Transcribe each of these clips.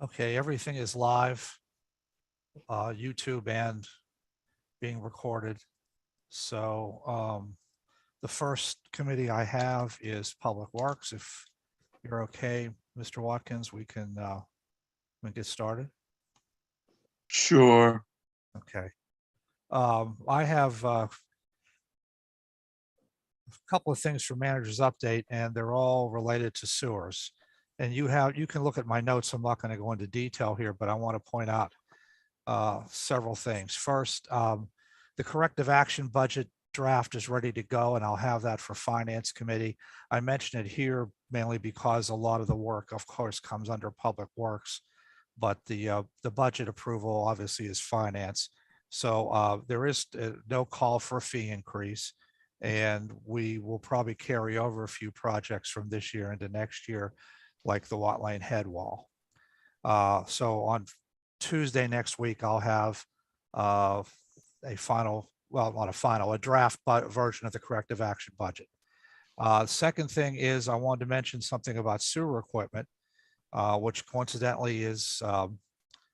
Okay, everything is live, YouTube and being recorded. So the first committee I have is Public Works. If you're okay, Mr. Watkins, we can get started. Sure. Okay. I have a couple of things for manager's update, and they're all related to sewers. And you can look at my notes. I'm not going to go into detail here, but I want to point out several things. First, the corrective action budget draft is ready to go, and I'll have that for Finance Committee. I mention it here mainly because a lot of the work, of course, comes under Public Works, but the budget approval obviously is Finance. So there is no call for a fee increase, and we will probably carry over a few projects from this year into next year, like the Watt Lane head wall. So on Tuesday next week, I'll have a final, well, not a final, a draft version of the corrective action budget. Second thing is I wanted to mention something about sewer equipment, which coincidentally is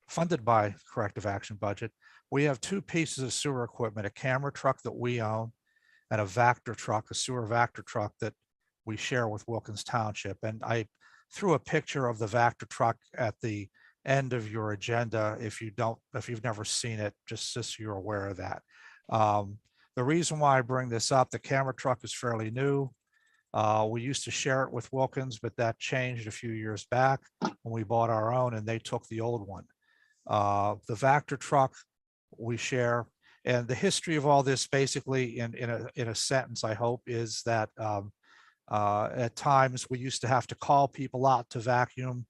funded by corrective action budget. We have two pieces of sewer equipment, a camera truck that we own and a Vector truck, a sewer Vector truck that we share with Wilkins Township. And I threw a picture of the Vector truck at the end of your agenda. If you've never seen it, just so you're aware of that. The reason why I bring this up, the camera truck is fairly new. We used to share it with Wilkins, but that changed a few years back when we bought our own and they took the old one. The Vector truck we share, and the history of all this basically in a sentence, I hope, is that at times we used to have to call people out to vacuum,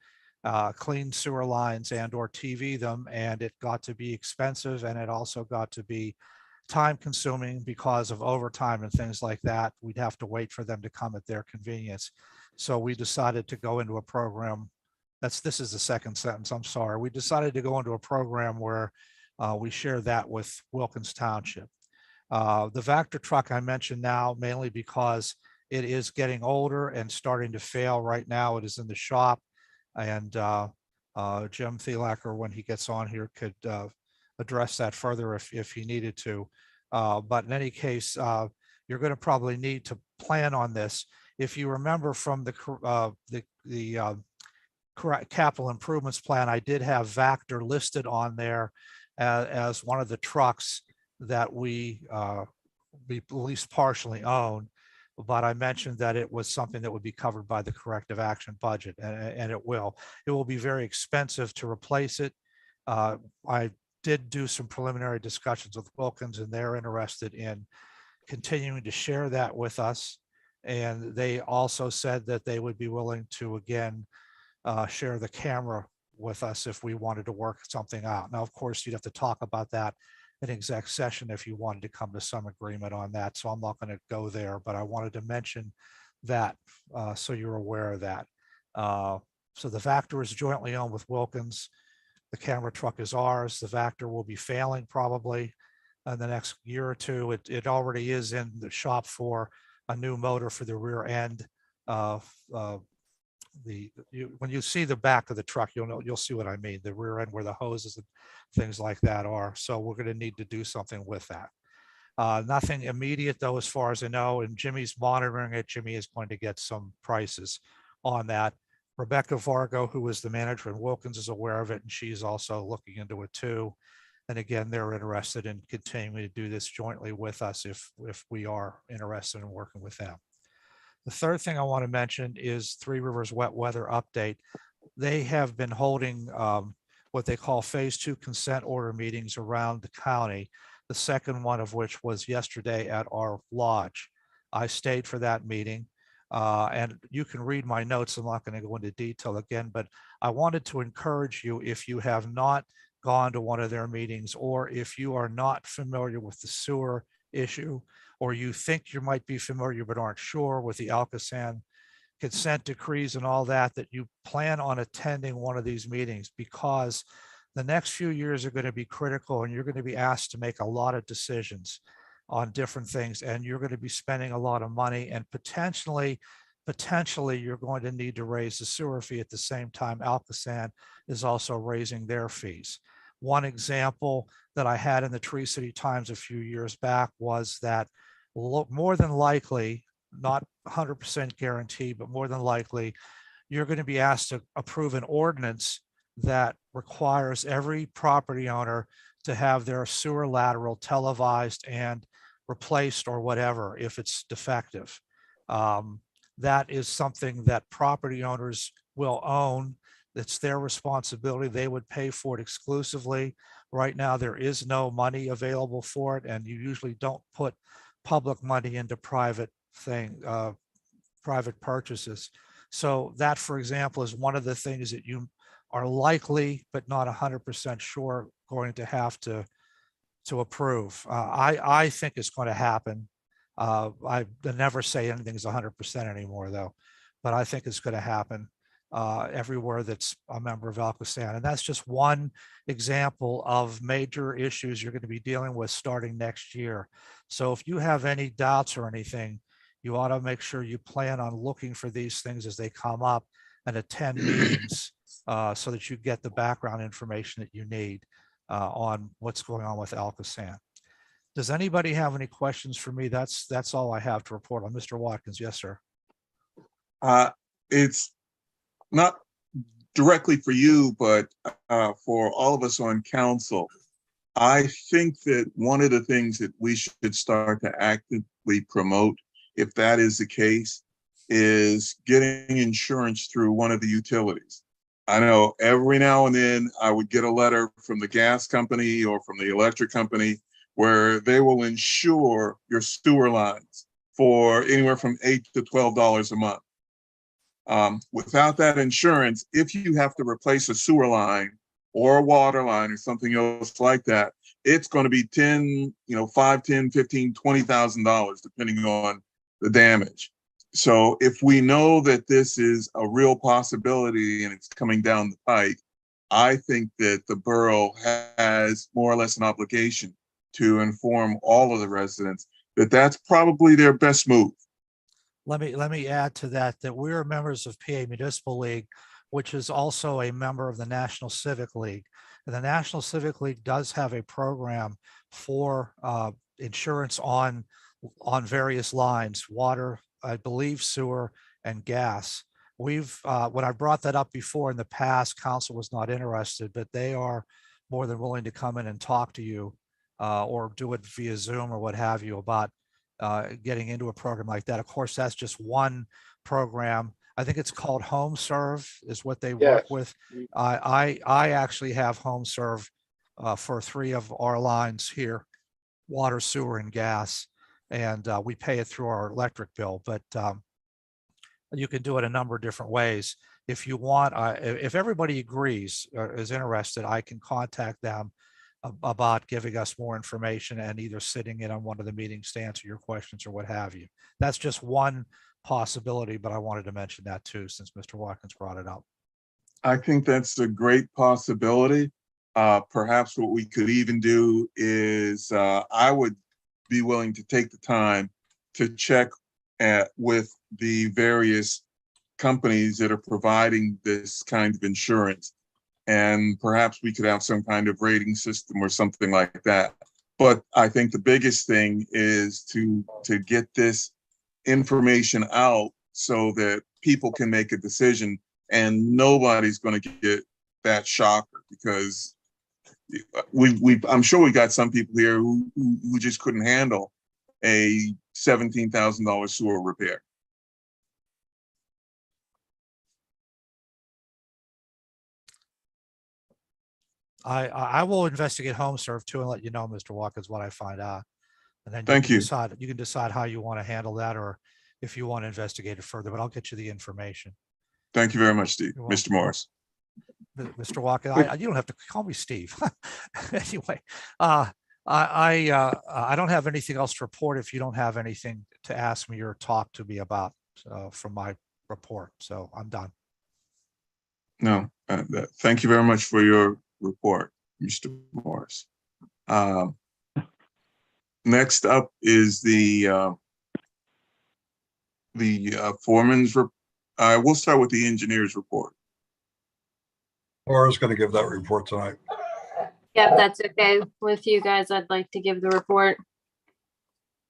clean sewer lines and or TV them, and it got to be expensive, and it also got to be time consuming because of overtime and things like that. We'd have to wait for them to come at their convenience. So we decided to go into a program. This is the second sentence, I'm sorry. We decided to go into a program where we share that with Wilkins Township. The Vector truck I mentioned now mainly because it is getting older and starting to fail right now. It is in the shop, and Jim Thielacker, when he gets on here, could address that further if he needed to. But in any case, you're going to probably need to plan on this. If you remember from the capital improvements plan, I did have Vector listed on there as one of the trucks that we at least partially own, but I mentioned that it was something that would be covered by the corrective action budget, and it will. It will be very expensive to replace it. I did do some preliminary discussions with Wilkins, and they're interested in continuing to share that with us. And they also said that they would be willing to, again, share the camera with us if we wanted to work something out. Now, of course, you'd have to talk about that in exec session if you wanted to come to some agreement on that. So I'm not going to go there, but I wanted to mention that so you're aware of that. So the Vector is jointly owned with Wilkins. The camera truck is ours. The Vector will be failing probably in the next year or two. It already is in the shop for a new motor for the rear end. When you see the back of the truck, you'll see what I mean. The rear end where the hoses and things like that are. So we're going to need to do something with that. Nothing immediate though, as far as I know, and Jimmy's monitoring it. Jimmy is going to get some prices on that. Rebecca Vargo, who is the manager in Wilkins, is aware of it, and she's also looking into it too. And again, they're interested in continuing to do this jointly with us if we are interested in working with them. The third thing I want to mention is Three Rivers Wet Weather Update. They have been holding what they call phase 2 consent order meetings around the county, the second one of which was yesterday at our lodge. I stayed for that meeting, and you can read my notes. I'm not going to go into detail again, but I wanted to encourage you, if you have not gone to one of their meetings, or if you are not familiar with the sewer issue, or you think you might be familiar but aren't sure with the Alcosan consent decrees and all that, that you plan on attending one of these meetings, because the next few years are going to be critical, and you're going to be asked to make a lot of decisions on different things, and you're going to be spending a lot of money, and potentially potentially you're going to need to raise the sewer fee at the same time Alcosan is also raising their fees. One example that I had in the Tree City Times a few years back was that more than likely, not 100% guarantee, but more than likely, you're going to be asked to approve an ordinance that requires every property owner to have their sewer lateral televised and replaced or whatever if it's defective. That is something that property owners will own. It's their responsibility. They would pay for it exclusively. Right now, there is no money available for it, and you usually don't put public money into private purchases. So that, for example, is one of the things that you are likely, but not 100% sure, going to have to approve. I think it's going to happen. I never say anything's 100% anymore, though, but I think it's going to happen everywhere that's a member of Alcosan. And that's just one example of major issues you're going to be dealing with starting next year. So if you have any doubts or anything, you ought to make sure you plan on looking for these things as they come up and attend meetings so that you get the background information that you need on what's going on with Alcosan. Does anybody have any questions for me? That's all I have to report on. Mr. Watkins. Yes, sir. It's not directly for you, but for all of us on council. I think that one of the things that we should start to actively promote, if that is the case, is getting insurance through one of the utilities. I know every now and then I would get a letter from the gas company or from the electric company where they will insure your sewer lines for anywhere from $8 to $12 a month. Without that insurance, if you have to replace a sewer line or a water line or something else like that, it's going to be $5, $10, $15, $20,000 depending on the damage. So if we know that this is a real possibility and it's coming down the pike, I think that the borough has more or less an obligation to inform all of the residents that that's probably their best move. Let me add to that we're members of PA Municipal League, which is also a member of the National Civic League. And the National Civic League does have a program for insurance on various lines, water, I believe sewer, and gas. When I brought that up before in the past, council was not interested, but they are more than willing to come in and talk to you or do it via Zoom or what have you about getting into a program like that. Of course, that's just one program. I think it's called HomeServe is what they work with. I actually have HomeServe for 3 of our lines here, water, sewer, and gas. And we pay it through our electric bill, but you can do it a number of different ways. If you want, if everybody agrees or is interested, I can contact them about giving us more information and either sitting in on one of the meetings to answer your questions or what have you. That's just one possibility, but I wanted to mention that too, since Mr. Watkins brought it up. I think that's a great possibility. Perhaps what we could even do is I would be willing to take the time to check with the various companies that are providing this kind of insurance. And perhaps we could have some kind of rating system or something like that. But I think the biggest thing is to get this information out so that people can make a decision and nobody's going to get that shocker, because I'm sure we got some people here who just couldn't handle a $17,000 sewer repair. I will investigate HomeServe too and let you know, Mr. Watkins, what I find out. And then Thank you. You can decide how you want to handle that or if you want to investigate it further, but I'll get you the information. Thank you very much, Steve. Mr. Morris. Mr. Watkins, you don't have to call me Steve. Anyway, I don't have anything else to report if you don't have anything to ask me or talk to me about from my report. So I'm done. No, thank you very much for your report, Mr. Morris. Next up is the foreman's, we'll start with the engineer's report. Laura's going to give that report tonight. Yep, that's okay with you guys. I'd like to give the report.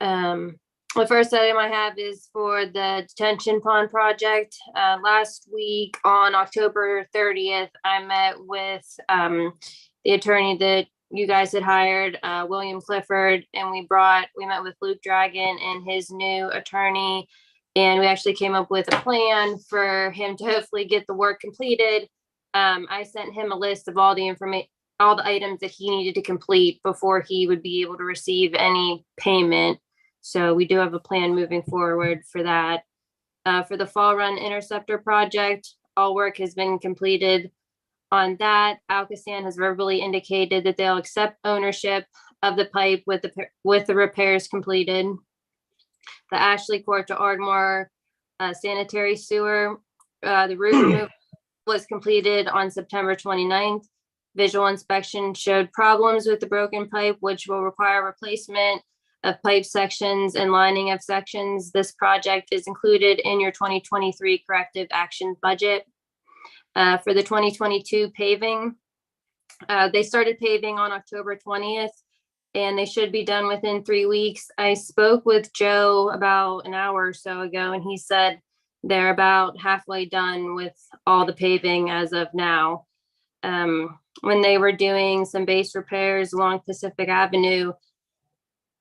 The first item I have is for the detention pond project. Last week on October 30th, I met with the attorney that you guys had hired, William Clifford, and we met with Luke Dragon and his new attorney. And we actually came up with a plan for him to hopefully get the work completed. I sent him a list of all the information, all the items that he needed to complete before he would be able to receive any payment. So we do have a plan moving forward for that. For the Fall Run Interceptor project, all work has been completed on that. Alcosan has verbally indicated that they'll accept ownership of the pipe with the repairs completed. The Ashley Court to Ardmore sanitary sewer, the roof removal was completed on September 29th. Visual inspection showed problems with the broken pipe, which will require replacement of pipe sections and lining of sections. This project is included in your 2023 corrective action budget. For the 2022 paving, they started paving on October 20th, and they should be done within 3 weeks. I spoke with Joe about an hour or so ago, and he said they're about halfway done with all the paving as of now. When they were doing some base repairs along Pacific Avenue,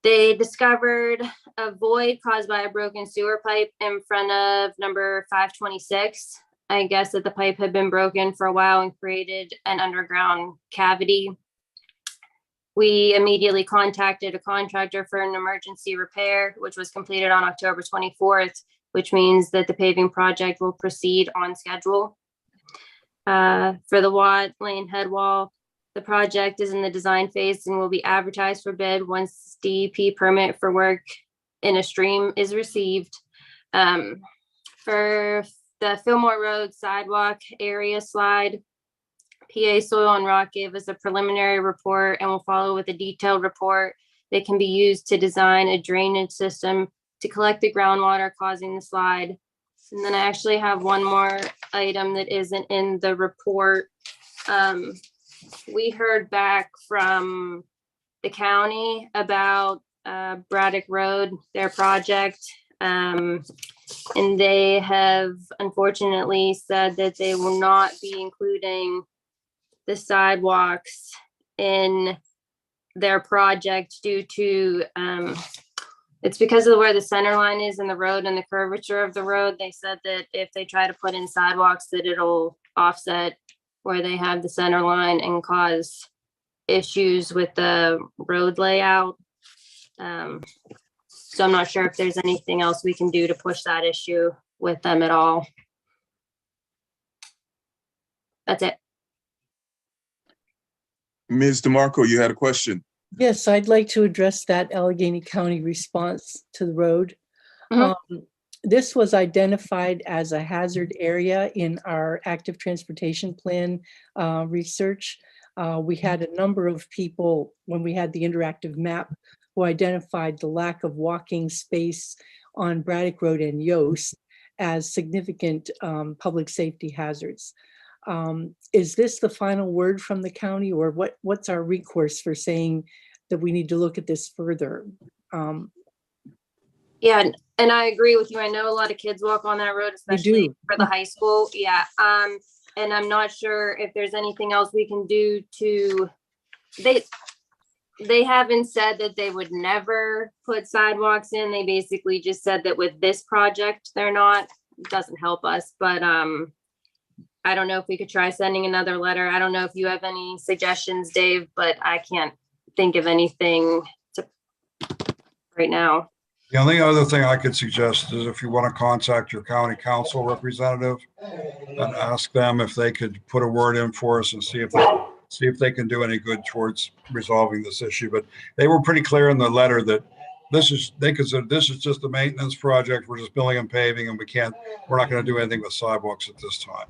they discovered a void caused by a broken sewer pipe in front of number 526. I guess that the pipe had been broken for a while and created an underground cavity. We immediately contacted a contractor for an emergency repair, which was completed on October 24th, which means that the paving project will proceed on schedule. For the Watt Lane head wall, the project is in the design phase and will be advertised for bid once DEP permit for work in a stream is received. For the Fillmore Road sidewalk area slide, PA Soil and Rock gave us a preliminary report and will follow with a detailed report that can be used to design a drainage system to collect the groundwater causing the slide. And then I actually have one more item that isn't in the report. We heard back from the county about Braddock Road, their project. And they have unfortunately said that they will not be including the sidewalks in their project due to, it's because of where the center line is in the road and the curvature of the road. They said that if they try to put in sidewalks, that it'll offset where they have the center line and cause issues with the road layout. So I'm not sure if there's anything else we can do to push that issue with them at all. That's it. Ms. DeMarco, you had a question. Yes, I'd like to address that Allegheny County response to the road. Mhm. This was identified as a hazard area in our active transportation plan research. We had a number of people when we had the interactive map who identified the lack of walking space on Braddock Road and Yost as significant public safety hazards. Is this the final word from the county, or what's our recourse for saying that we need to look at this further? Yeah, and I agree with you. I know a lot of kids walk on that road, especially do. for the high school. Yeah. And I'm not sure if there's anything else we can do to, they haven't said that they would never put sidewalks in. They basically just said that with this project, they're not. It doesn't help us, but I don't know if we could try sending another letter. I don't know if you have any suggestions, Dave, but I can't think of anything right now. The only other thing I could suggest is if you want to contact your county council representative and ask them if they could put a word in for us and see if they can do any good towards resolving this issue. But they were pretty clear in the letter that they consider this is just a maintenance project. We're just building and paving, and we're not going to do anything with sidewalks at this time.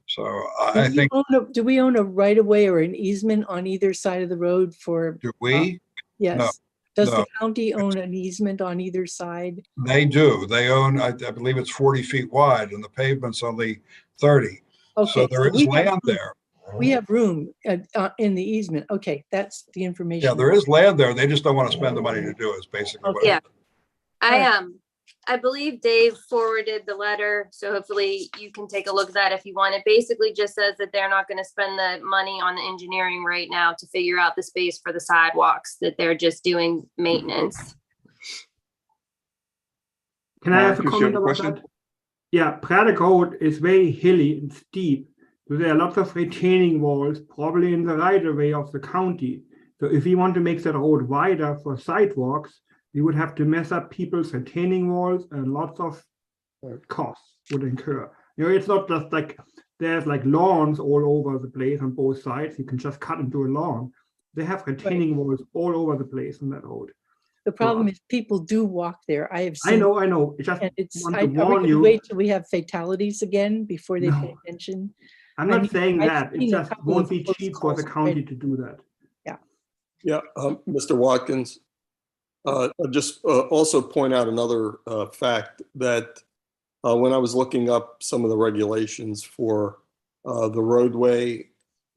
So I think. Do we own a right of way or an easement on either side of the road for? Do we? Yes. No. Does No. the county own an easement on either side? They do. They own, I believe it's 40 feet wide and the pavement's only 30. Okay. So there is we have land room- there. We have room in the easement. Okay, that's the information. Yeah, there is land there. They just don't want to spend the money to do it, is basically what. Yeah. Alright. I believe Dave forwarded the letter, so hopefully you can take a look at that if you want. It basically just says that they're not gonna spend the money on the engineering right now to figure out the space for the sidewalks, that they're just doing maintenance. Can I have a Marcus, you have comment a about question? that? Yeah, Braddock Road is very hilly and steep. So there are lots of retaining walls, probably in the right of way of the county. So if we want to make that road wider for sidewalks, we would have to mess up people's retaining walls and lots of costs would incur. You know, it's not just like there's like lawns all over the place on both sides. You can just cut into a lawn. They have retaining walls all over the place on that road. The problem is people do walk there. I have I seen. know. It's just And it's, want are to we warn gonna you. wait till we have fatalities again before they pay No. attention? I'm I not mean, saying I've that. It seen a just couple won't of be close cheap for the calls county already. to do that. Yeah, Mr. Watkins, I'll just also point out another fact that when I was looking up some of the regulations for the roadway,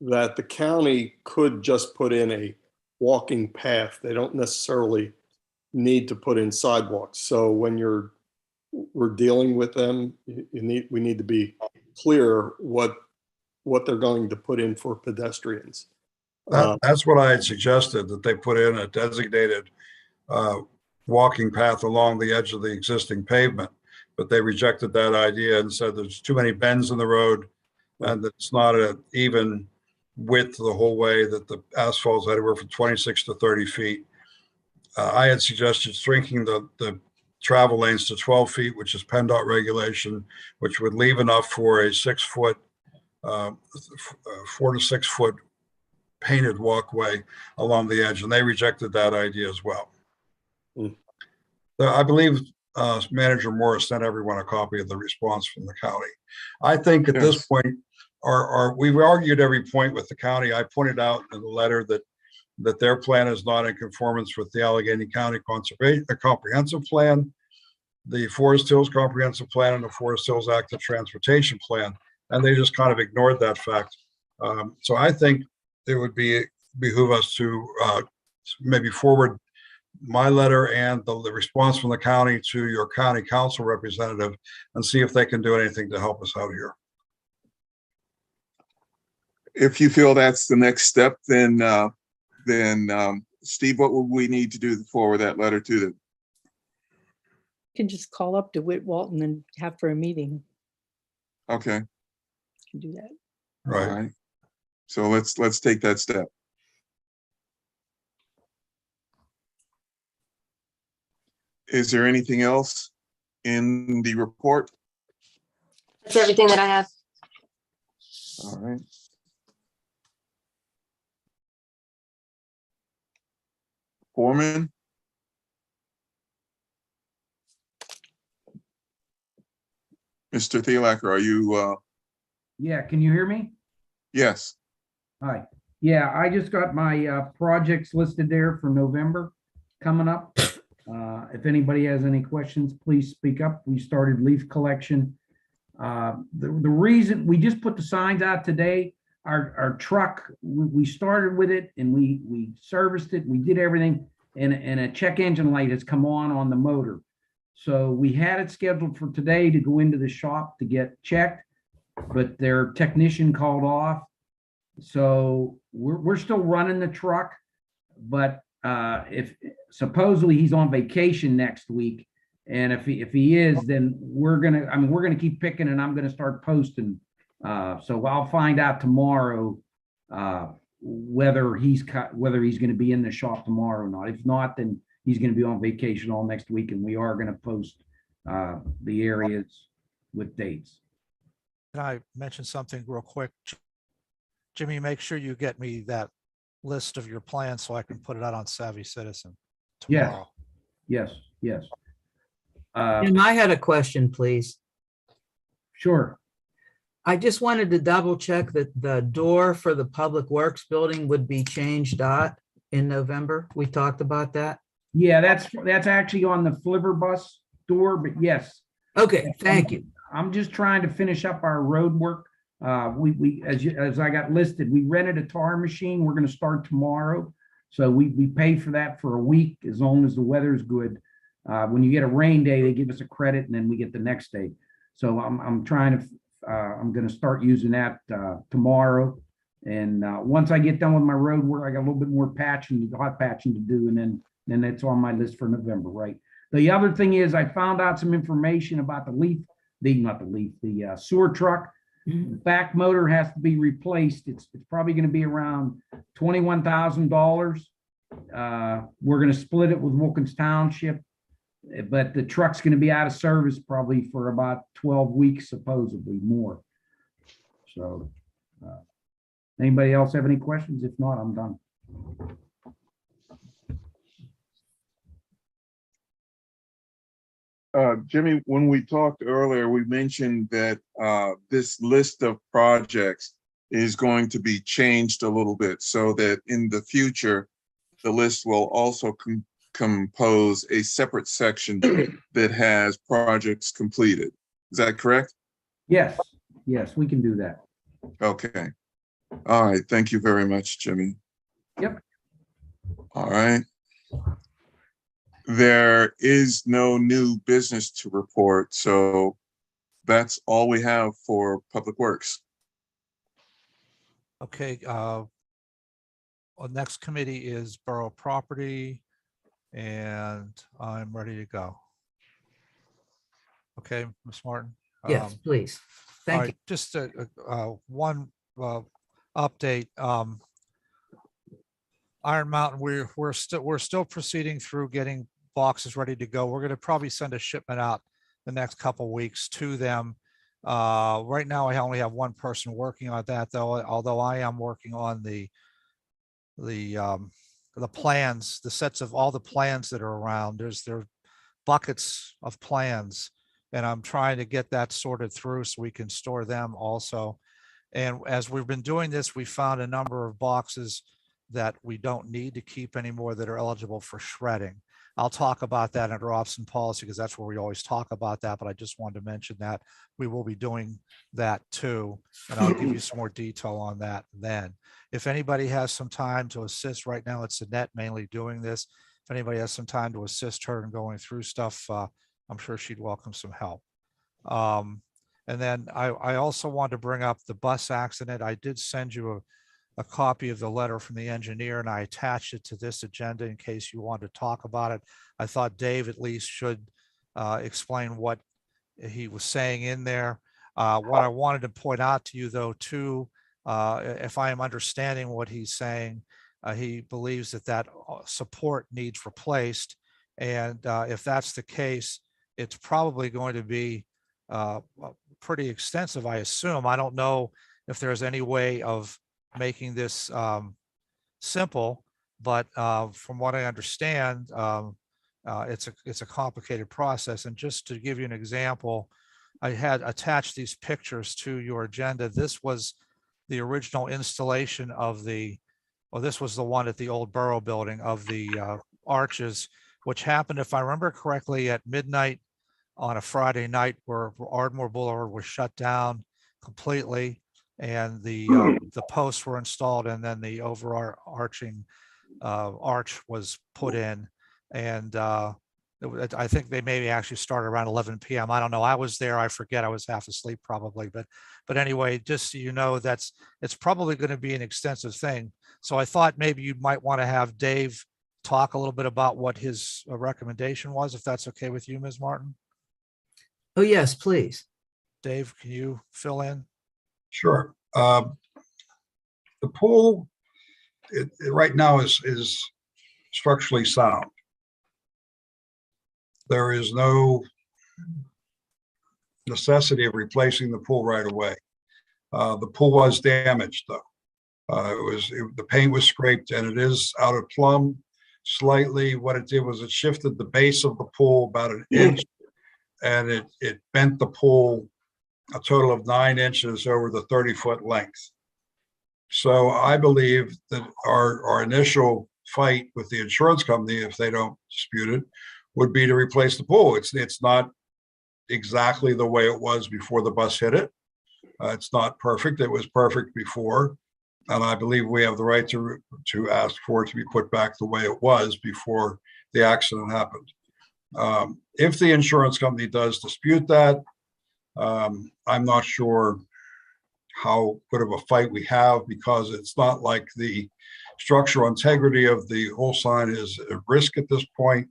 that the county could just put in a walking path. They don't necessarily need to put in sidewalks. So when we're dealing with them, we need to be clear what they're going to put in for pedestrians. That's what I had suggested, that they put in a designated walking path along the edge of the existing pavement. But they rejected that idea and said there's too many bends in the road and that it's not an even width the whole way, that the asphalt's anywhere from 26 to 30 feet. I had suggested shrinking the travel lanes to 12 feet, which is PennDOT regulation, which would leave enough for a 6 foot, 4 to 6 foot painted walkway along the edge, and they rejected that idea as well. I believe Manager Morris sent everyone a copy of the response from the county. I think at this Yes. point, we've argued every point with the county. I pointed out in the letter that their plan is not in conformance with the Allegheny County Comprehensive Plan, the Forest Hills Comprehensive Plan, and the Forest Hills Active Transportation Plan, and they just kind of ignored that fact. So I think it would behoove us to maybe forward my letter and the response from the county to your county council representative and see if they can do anything to help us out here. If you feel that's the next step, then Steve, what would we need to do to forward that letter to them? You can just call up DeWitt Walton and have for a meeting. Okay, You can do that. all Right. right. So let's take that step. Is there anything else in the report? That's everything that I have. All right. Foreman? Mr. Thielacker, are you, Yeah, can you hear me? yes, Hi. Yeah, I just got my projects listed there for November coming up. If anybody has any questions, please speak up. We started leaf collection. The reason, we just put the signs out today. Our truck, we started with it and we serviced it. We did everything and a check engine light has come on the motor. So we had it scheduled for today to go into the shop to get checked, but their technician called off. So we're still running the truck, but if supposedly he's on vacation next week, and if he is, then we're gonna keep picking, and I'm gonna start posting. So I'll find out tomorrow whether he's gonna be in the shop tomorrow or not. If not, then he's gonna be on vacation all next week, and we are gonna post the areas with dates. Can I mention something real quick? Jimmy, make sure you get me that list of your plans so I can put it out on Savvy Citizen Yes. tomorrow. Yes. And I had a question, please. Sure. I just wanted to double check that the door for the Public Works building would be changed in November. We talked about that. Yeah, that's actually on the Flivver bus door, but yes. Okay, thank you. I'm just trying to finish up our road work. As I got listed, we rented a tar machine. We're gonna start tomorrow. So we pay for that for a week as long as the weather's good. When you get a rain day, they give us a credit and then we get the next day. So I'm gonna start using that tomorrow. And once I get done with my road work, I got a little bit more hot patching to do, and then it's on my list for November, right? The other thing is I found out some information about the sewer truck. The back motor has to be replaced. It's probably going to be around $21,000. We're going to split it with Wilkins Township, but the truck's going to be out of service probably for about 12 weeks, supposedly more. So, anybody else have any questions? If not, I'm done. Jimmy, when we talked earlier, we mentioned that this list of projects is going to be changed a little bit so that in the future, the list will also compose a separate section that has projects completed. Is that correct? Yes, we can do that. Okay. All right. Thank you very much, Jimmy. Yep. All right. There is no new business to report, so that's all we have for Public Works. Okay, our next committee is Borough Property, and I'm ready to go. Okay, Ms. Martin? Yes, please. All Thank right, you. just one update. Iron Mountain, we're still proceeding through getting boxes ready to go. We're going to probably send a shipment out the next couple weeks to them. Right now, I only have one person working on that, though. Although I am working on the plans, the sets of all the plans that are around. There are buckets of plans, and I'm trying to get that sorted through so we can store them also. And as we've been doing this, we found a number of boxes that we don't need to keep anymore that are eligible for shredding. I'll talk about that under ops and policy because that's where we always talk about that, but I just wanted to mention that we will be doing that too. And I'll give you some more detail on that then. If anybody has some time to assist, right now it's Annette mainly doing this. If anybody has some time to assist her in going through stuff, I'm sure she'd welcome some help. And then I also want to bring up the bus accident. I did send you a copy of the letter from the engineer, and I attached it to this agenda in case you want to talk about it. I thought Dave at least should explain what he was saying in there. What I wanted to point out to you though, too, if I am understanding what he's saying, he believes that support needs replaced. And if that's the case, it's probably going to be pretty extensive, I assume. I don't know if there's any way of making this simple, but from what I understand, it's a complicated process. And just to give you an example, I had attached these pictures to your agenda. This was the original installation of this was the one at the old Borough building of the arches, which happened, if I remember correctly, at midnight on a Friday night, where Ardmore Boulevard was shut down completely, and the posts were installed, and then the overarching arch was put in. And I think they maybe actually started around 11 p.m. I don't know. I was there. I forget. I was half asleep probably. But anyway, just so you know, it's probably going to be an extensive thing. So I thought maybe you might want to have Dave talk a little bit about what his recommendation was, if that's okay with you, Ms. Martin. Oh, yes, please. Dave, can you fill in? Sure. The pool it right now is structurally sound. There is no necessity of replacing the pool right away. The pool was damaged though. The paint was scraped and it is out of plumb slightly. What it did was it shifted the base of the pool about an inch, and it bent the pool a total of 9 inches over the 30-foot length. So I believe that our initial fight with the insurance company, if they don't dispute it, would be to replace the pool. It's not exactly the way it was before the bus hit it. It's not perfect. It was perfect before. And I believe we have the right to ask for it to be put back the way it was before the accident happened. If the insurance company does dispute that, I'm not sure how good of a fight we have, because it's not like the structural integrity of the whole sign is at risk at this point.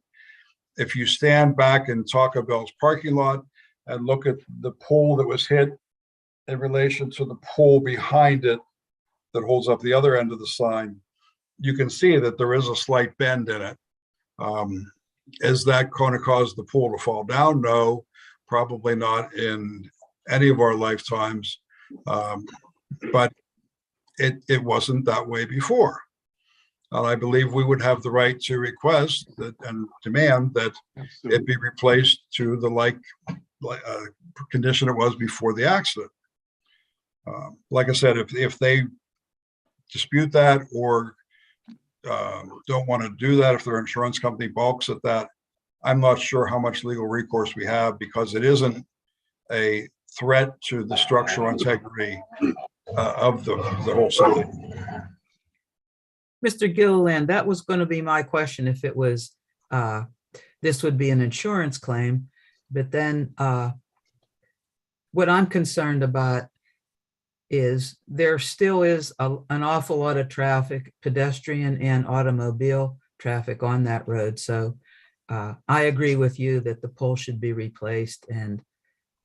If you stand back in Taco Bell's parking lot and look at the pole that was hit in relation to the pole behind it that holds up the other end of the sign, you can see that there is a slight bend in it. Is that going to cause the pole to fall down? No, probably not in any of our lifetimes. But it wasn't that way before. And I believe we would have the right to request that and demand that it be replaced to the like condition it was before the accident. Like I said, if they dispute that or don't want to do that, if their insurance company balks at that, I'm not sure how much legal recourse we have, because it isn't a threat to the structural integrity of the whole sign. Mr. Gilliland, that was going to be my question if it was, this would be an insurance claim, but then what I'm concerned about is there still is an awful lot of traffic, pedestrian and automobile traffic on that road. So I agree with you that the pole should be replaced, and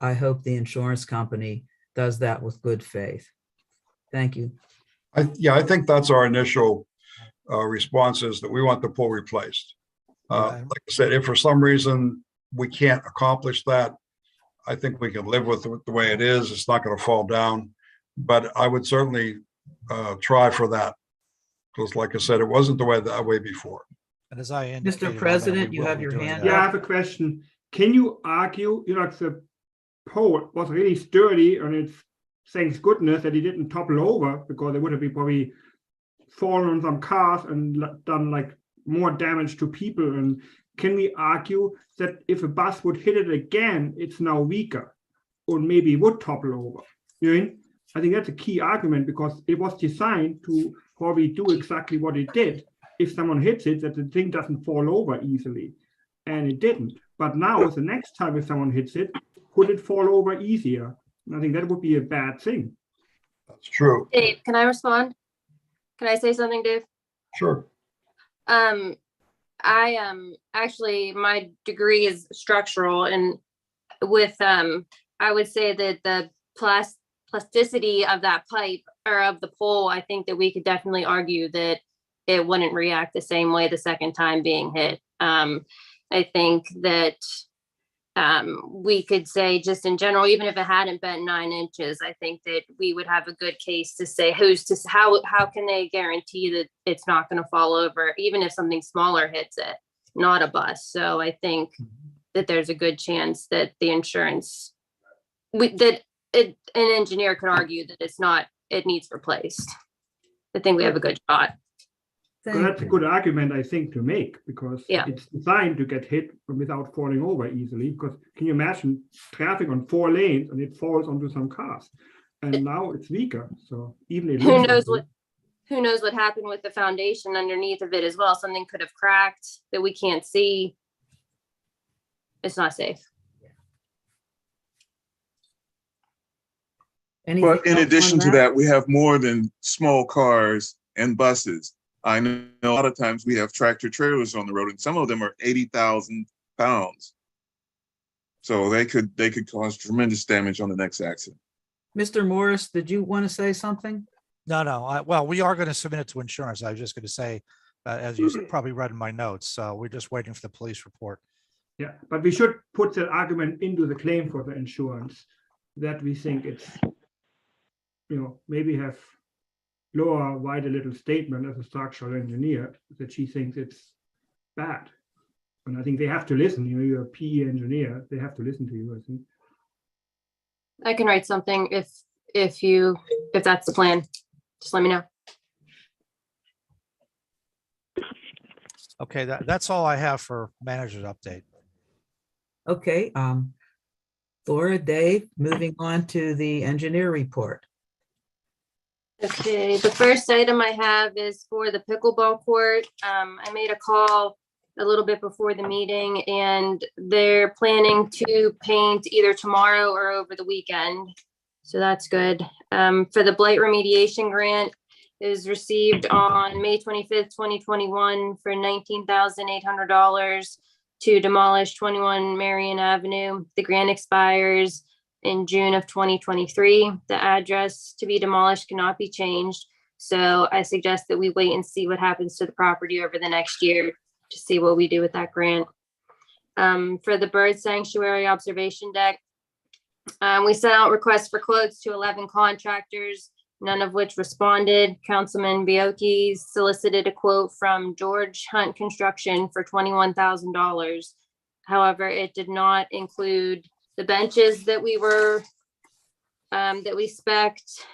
I hope the insurance company does that with good faith. Thank you. I think that's our initial response, is that we want the pole replaced. Like I said, if for some reason we can't accomplish that, I think we can live with it the way it is. It's not going to fall down, but I would certainly try for that, because like I said, it wasn't that way before. And as I indicated on Mr. there, President, we you will have be your doing hand that. Yeah, I have a question. Can you argue, if the pole was really sturdy and it's thanks goodness that he didn't topple over, because it would have been probably fallen on some cars and done like more damage to people. And can we argue that if a bus would hit it again, it's now weaker, or maybe would topple over? You know what I mean? I think that's a key argument, because it was designed to probably do exactly what it did. If someone hits it, that the thing doesn't fall over easily, and it didn't. But now, the next time if someone hits it, could it fall over easier? And I think that would be a bad thing. That's true. Dave, can I respond? Can I say something, Dave? Sure. I actually, my degree is structural, and with I would say that the plasticity of that pipe or of the pole, I think that we could definitely argue that it wouldn't react the same way the second time being hit. I think that we could say, just in general, even if it hadn't been 9 inches, I think that we would have a good case to say how can they guarantee that it's not going to fall over, even if something smaller hits it, not a bus. So I think that there's a good chance that the insurance, an engineer could argue that it needs replaced. I think we have a good shot. So that's a good argument, I think, to make, because it's designed to get hit without falling over easily. Because can you imagine traffic on 4 lanes and it falls onto some cars, and now it's weaker. So even it who knows what happened with the foundation underneath of it as well. Something could have cracked that we can't see. It's not safe. But in addition to that, we have more than small cars and buses. I know a lot of times we have tractor trailers on the road, and some of them are 80,000 pounds. So they could cause tremendous damage on the next accident. Mr. Morris, did you want to say something? No. Well, we are going to submit it to insurance. I was just going to say, as you probably read in my notes, we're just waiting for the police report. Yeah, but we should put that argument into the claim for the insurance, that we think it's, maybe have Laura write a little statement as a structural engineer that she thinks it's bad. And I think they have to listen. You're a PE engineer. They have to listen to you, I think. I can write something if that's the plan. Just let me know. Okay, that's all I have for manager's update. Okay, Laura, Dave, moving on to the engineer report. Okay, the first item I have is for the pickleball court. I made a call a little bit before the meeting and they're planning to paint either tomorrow or over the weekend. So that's good. For the blight remediation grant, it was received on May 25th, 2021 for $19,800 to demolish 21 Marion Avenue. The grant expires in June of 2023. The address to be demolished cannot be changed. So I suggest that we wait and see what happens to the property over the next year to see what we do with that grant. For the bird sanctuary observation deck, we sent out requests for quotes to 11 contractors, none of which responded. Councilman Biocchi solicited a quote from George Hunt Construction for $21,000. However, it did not include the benches that we were, that we spec'd.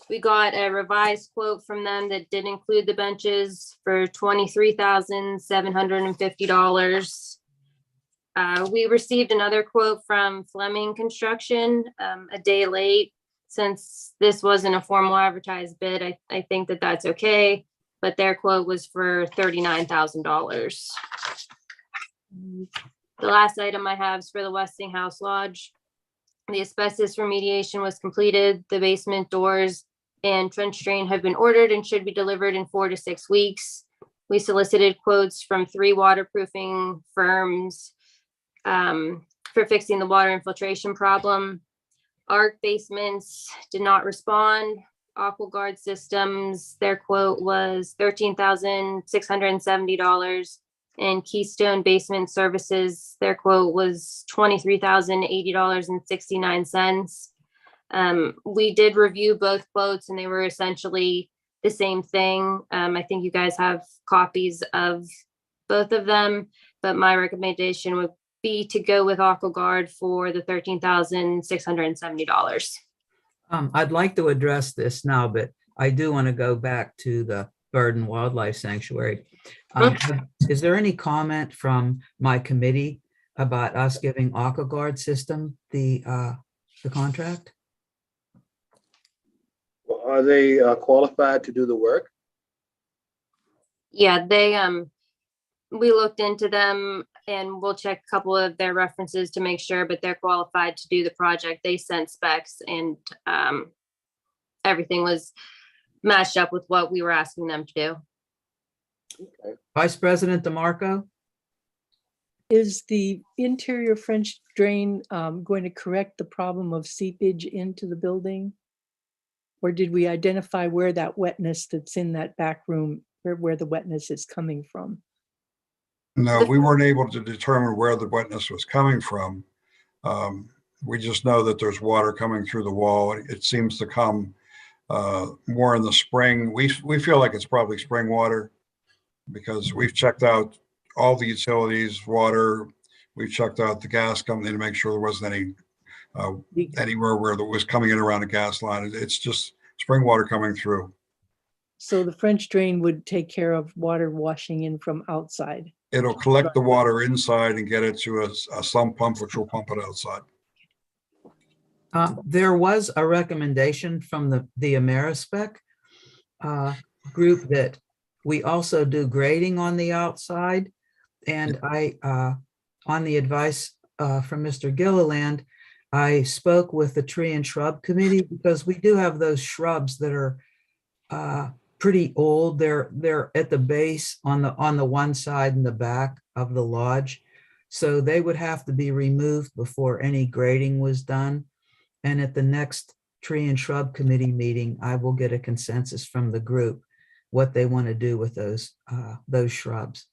We got a revised quote from them that did include the benches for $23,750. We received another quote from Fleming Construction a day late. Since this wasn't a formal advertised bid, I think that that's okay, but their quote was for $39,000. The last item I have is for the Westinghouse Lodge. The asbestos remediation was completed. The basement doors and trench drain have been ordered and should be delivered in 4 to 6 weeks. We solicited quotes from 3 waterproofing firms for fixing the water infiltration problem. ARC Basements did not respond. AquaGuard Systems, their quote was $13,670. And Keystone Basement Services, their quote was $23,080.69. We did review both quotes and they were essentially the same thing. I think you guys have copies of both of them, but my recommendation would be to go with AquaGuard for the $13,670. I'd like to address this now, but I do want to go back to the Bird and Wildlife Sanctuary. Is there any comment from my committee about us giving AquaGuard System the contract? Are they qualified to do the work? Yeah, they, we looked into them and we'll check a couple of their references to make sure, but they're qualified to do the project. They sent specs and everything was matched up with what we were asking them to do. Okay. Vice President DeMarco? Is the interior French drain going to correct the problem of seepage into the building? Or did we identify where that wetness that's in that back room, where the wetness is coming from? No, we weren't able to determine where the wetness was coming from. We just know that there's water coming through the wall. It seems to come more in the spring. We feel like it's probably spring water because we've checked out all the utilities, water. We've checked out the gas company to make sure there wasn't any anywhere where it was coming in around a gas line. It's just spring water coming through. So the French drain would take care of water washing in from outside. It'll collect the water inside and get it to a sump pump, which will pump it outside. There was a recommendation from the Amerispec group that we also do grading on the outside. And I, on the advice from Mr. Gilliland, I spoke with the Tree and Shrub Committee because we do have those shrubs that are pretty old. They're at the base on the one side and the back of the lodge. So they would have to be removed before any grading was done. And at the next Tree and Shrub Committee meeting, I will get a consensus from the group what they want to do with those shrubs.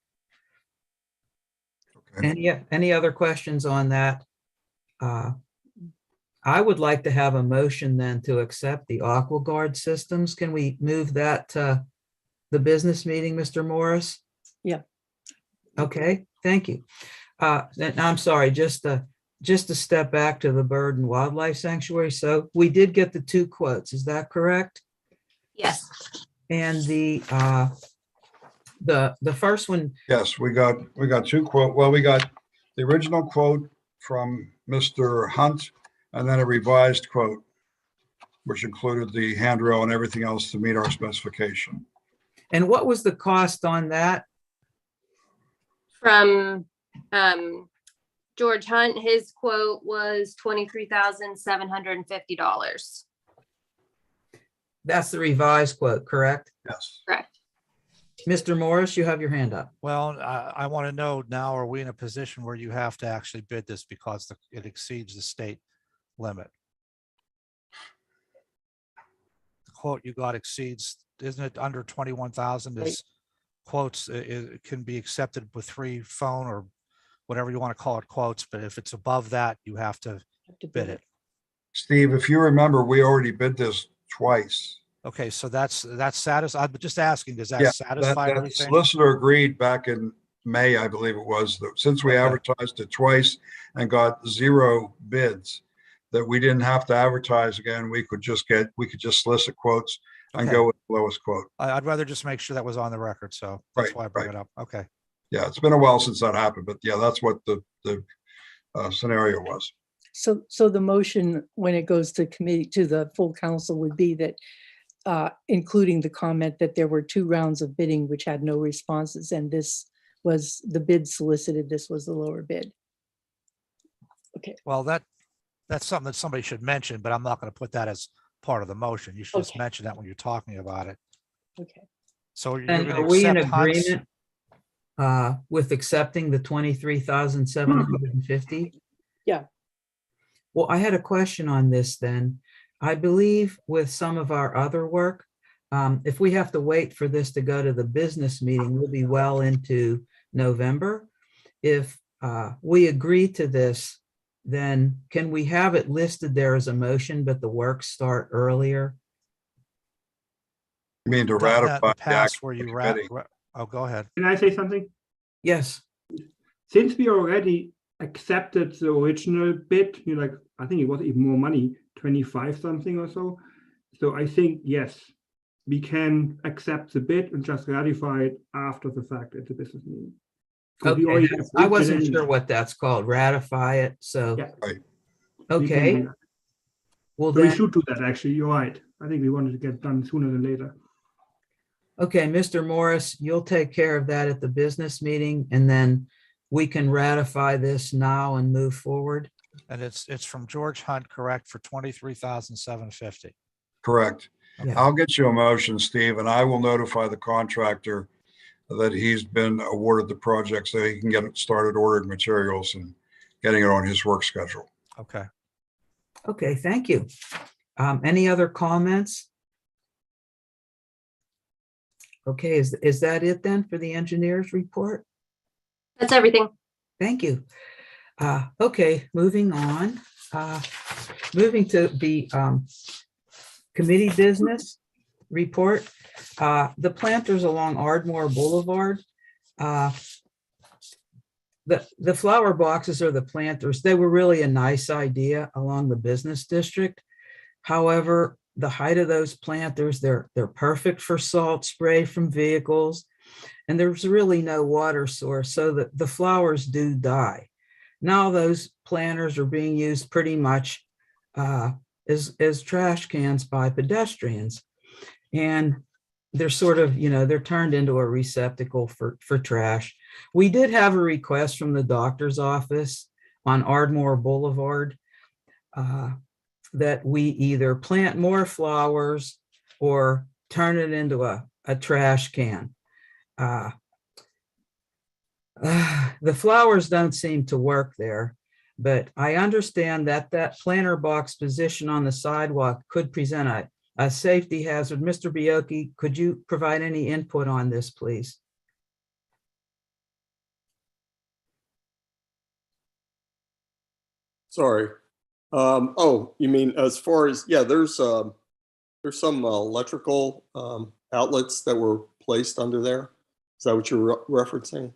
Okay. Any other questions on that? I would like to have a motion then to accept the AquaGuard systems. Can we move that to the business meeting, Mr. Morris? Yeah. Okay, thank you. And I'm sorry, just to step back to the Bird and Wildlife Sanctuary. So we did get the 2 quotes, is that correct? Yes. And the The first one, Yes, we got two quote, well, we got the original quote from Mr. Hunt and then a revised quote, which included the handrail and everything else to meet our specification. and what was the cost on that? From George Hunt, his quote was $23,750. That's the revised quote, correct? Yes. Correct. Mr. Morris, you have your hand up. Well, I want to know now, are we in a position where you have to actually bid this because it exceeds the state limit? The quote you got exceeds, isn't it under 21,000? Is quotes, it can be accepted with 3 phone or whatever you want to call it quotes, but if it's above that, you have to bid it. Steve, if you remember, we already bid this twice. Okay, so that's satisfied. I'm just asking, does that Yeah, satisfy that everything? solicitor agreed back in May, I believe it was, that since we Okay. advertised it twice and got 0 bids, that we didn't have to advertise again. We could just solicit quotes and Okay. go with the lowest quote. I'd rather just make sure that was on the record, so that's Right, why I bring right. it up. Okay. Yeah, it's been a while since that happened, but yeah, that's what the scenario was. So the motion, when it goes to committee, to the full council, would be that including the comment that there were 2 rounds of bidding which had no responses, and this was the bid solicited, this was the lower bid. Well, that's something that somebody should mention, but I'm not going to put that as part of the motion. You should just Okay. mention that when you're talking about it. Okay. So you're And going to are we in accept Hunt's? agreement with accepting the 23,750? Yeah. Well, I had a question on this then. I believe with some of our other work, if we have to wait for this to go to the business meeting, we'll be well into November. If we agree to this, then can we have it listed there as a motion, but the work start earlier? I mean, to Done that in ratify the the past act where of you the committee. oh, go ahead. Can I say something? Yes. Since we already accepted the original bid, I think it was even more money, 25 something or so. So I think, yes, we can accept the bid and just ratify it after the fact at the business meeting. 'Cause we Okay, already I approved it wasn't anyway. sure what that's called, ratify it, so. Yeah. Right. We can Okay, do that. well So we then, should do that, actually, you're right. I think we wanted to get done sooner than later. okay, Mr. Morris, you'll take care of that at the business meeting, and then we can ratify this now and move forward. And it's from George Hunt, correct, for 23,750. Correct. Yeah. I'll get you a motion, Steve, and I will notify the contractor that he's been awarded the project so he can get it started ordering materials and getting it on his work schedule. Okay. Okay, thank you. Any other comments? Okay, is that it then for the engineer's report? That's everything. Thank you. Okay, moving on. Moving to the committee business report. The planters along Ardmore Boulevard. The flower boxes or the planters, they were really a nice idea along the business district. However, the height of those planters, they're perfect for salt spray from vehicles. And there's really no water source, so that the flowers do die. Now those planters are being used pretty much as trash cans by pedestrians. And they're sort of, they're turned into a receptacle for trash. We did have a request from the doctor's office on Ardmore Boulevard that we either plant more flowers or turn it into a trash can. The flowers don't seem to work there, but I understand that that planter box position on the sidewalk could present a safety hazard. Mr. Bioki, could you provide any input on this, please? Sorry. Oh, you mean as far as, yeah, there's some electrical outlets that were placed under there. Is that what you're referencing?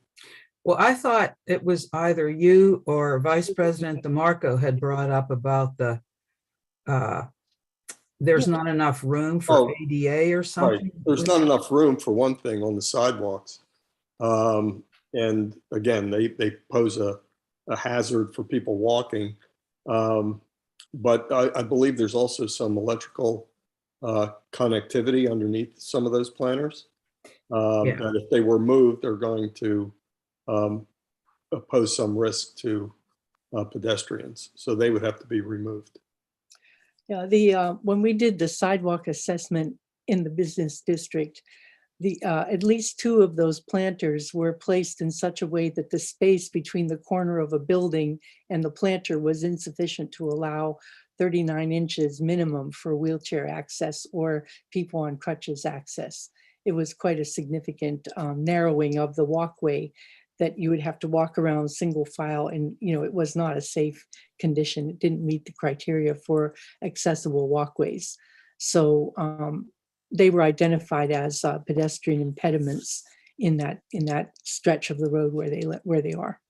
Well, I thought it was either you or Vice President DeMarco had brought up about there's not enough room for Oh, ADA or Right. something. There's not enough room for one thing on the sidewalks. And again, they pose a hazard for people walking. But I believe there's also some electrical connectivity underneath some of those planters. Yeah. That if they were moved, they're going to pose some risk to pedestrians. So they would have to be removed. Yeah, when we did the sidewalk assessment in the business district, at least 2 of those planters were placed in such a way that the space between the corner of a building and the planter was insufficient to allow 39 inches minimum for wheelchair access or people on crutches access. It was quite a significant narrowing of the walkway that you would have to walk around single file, and it was not a safe condition. It didn't meet the criteria for accessible walkways. So they were identified as pedestrian impediments in that stretch of the road where they are.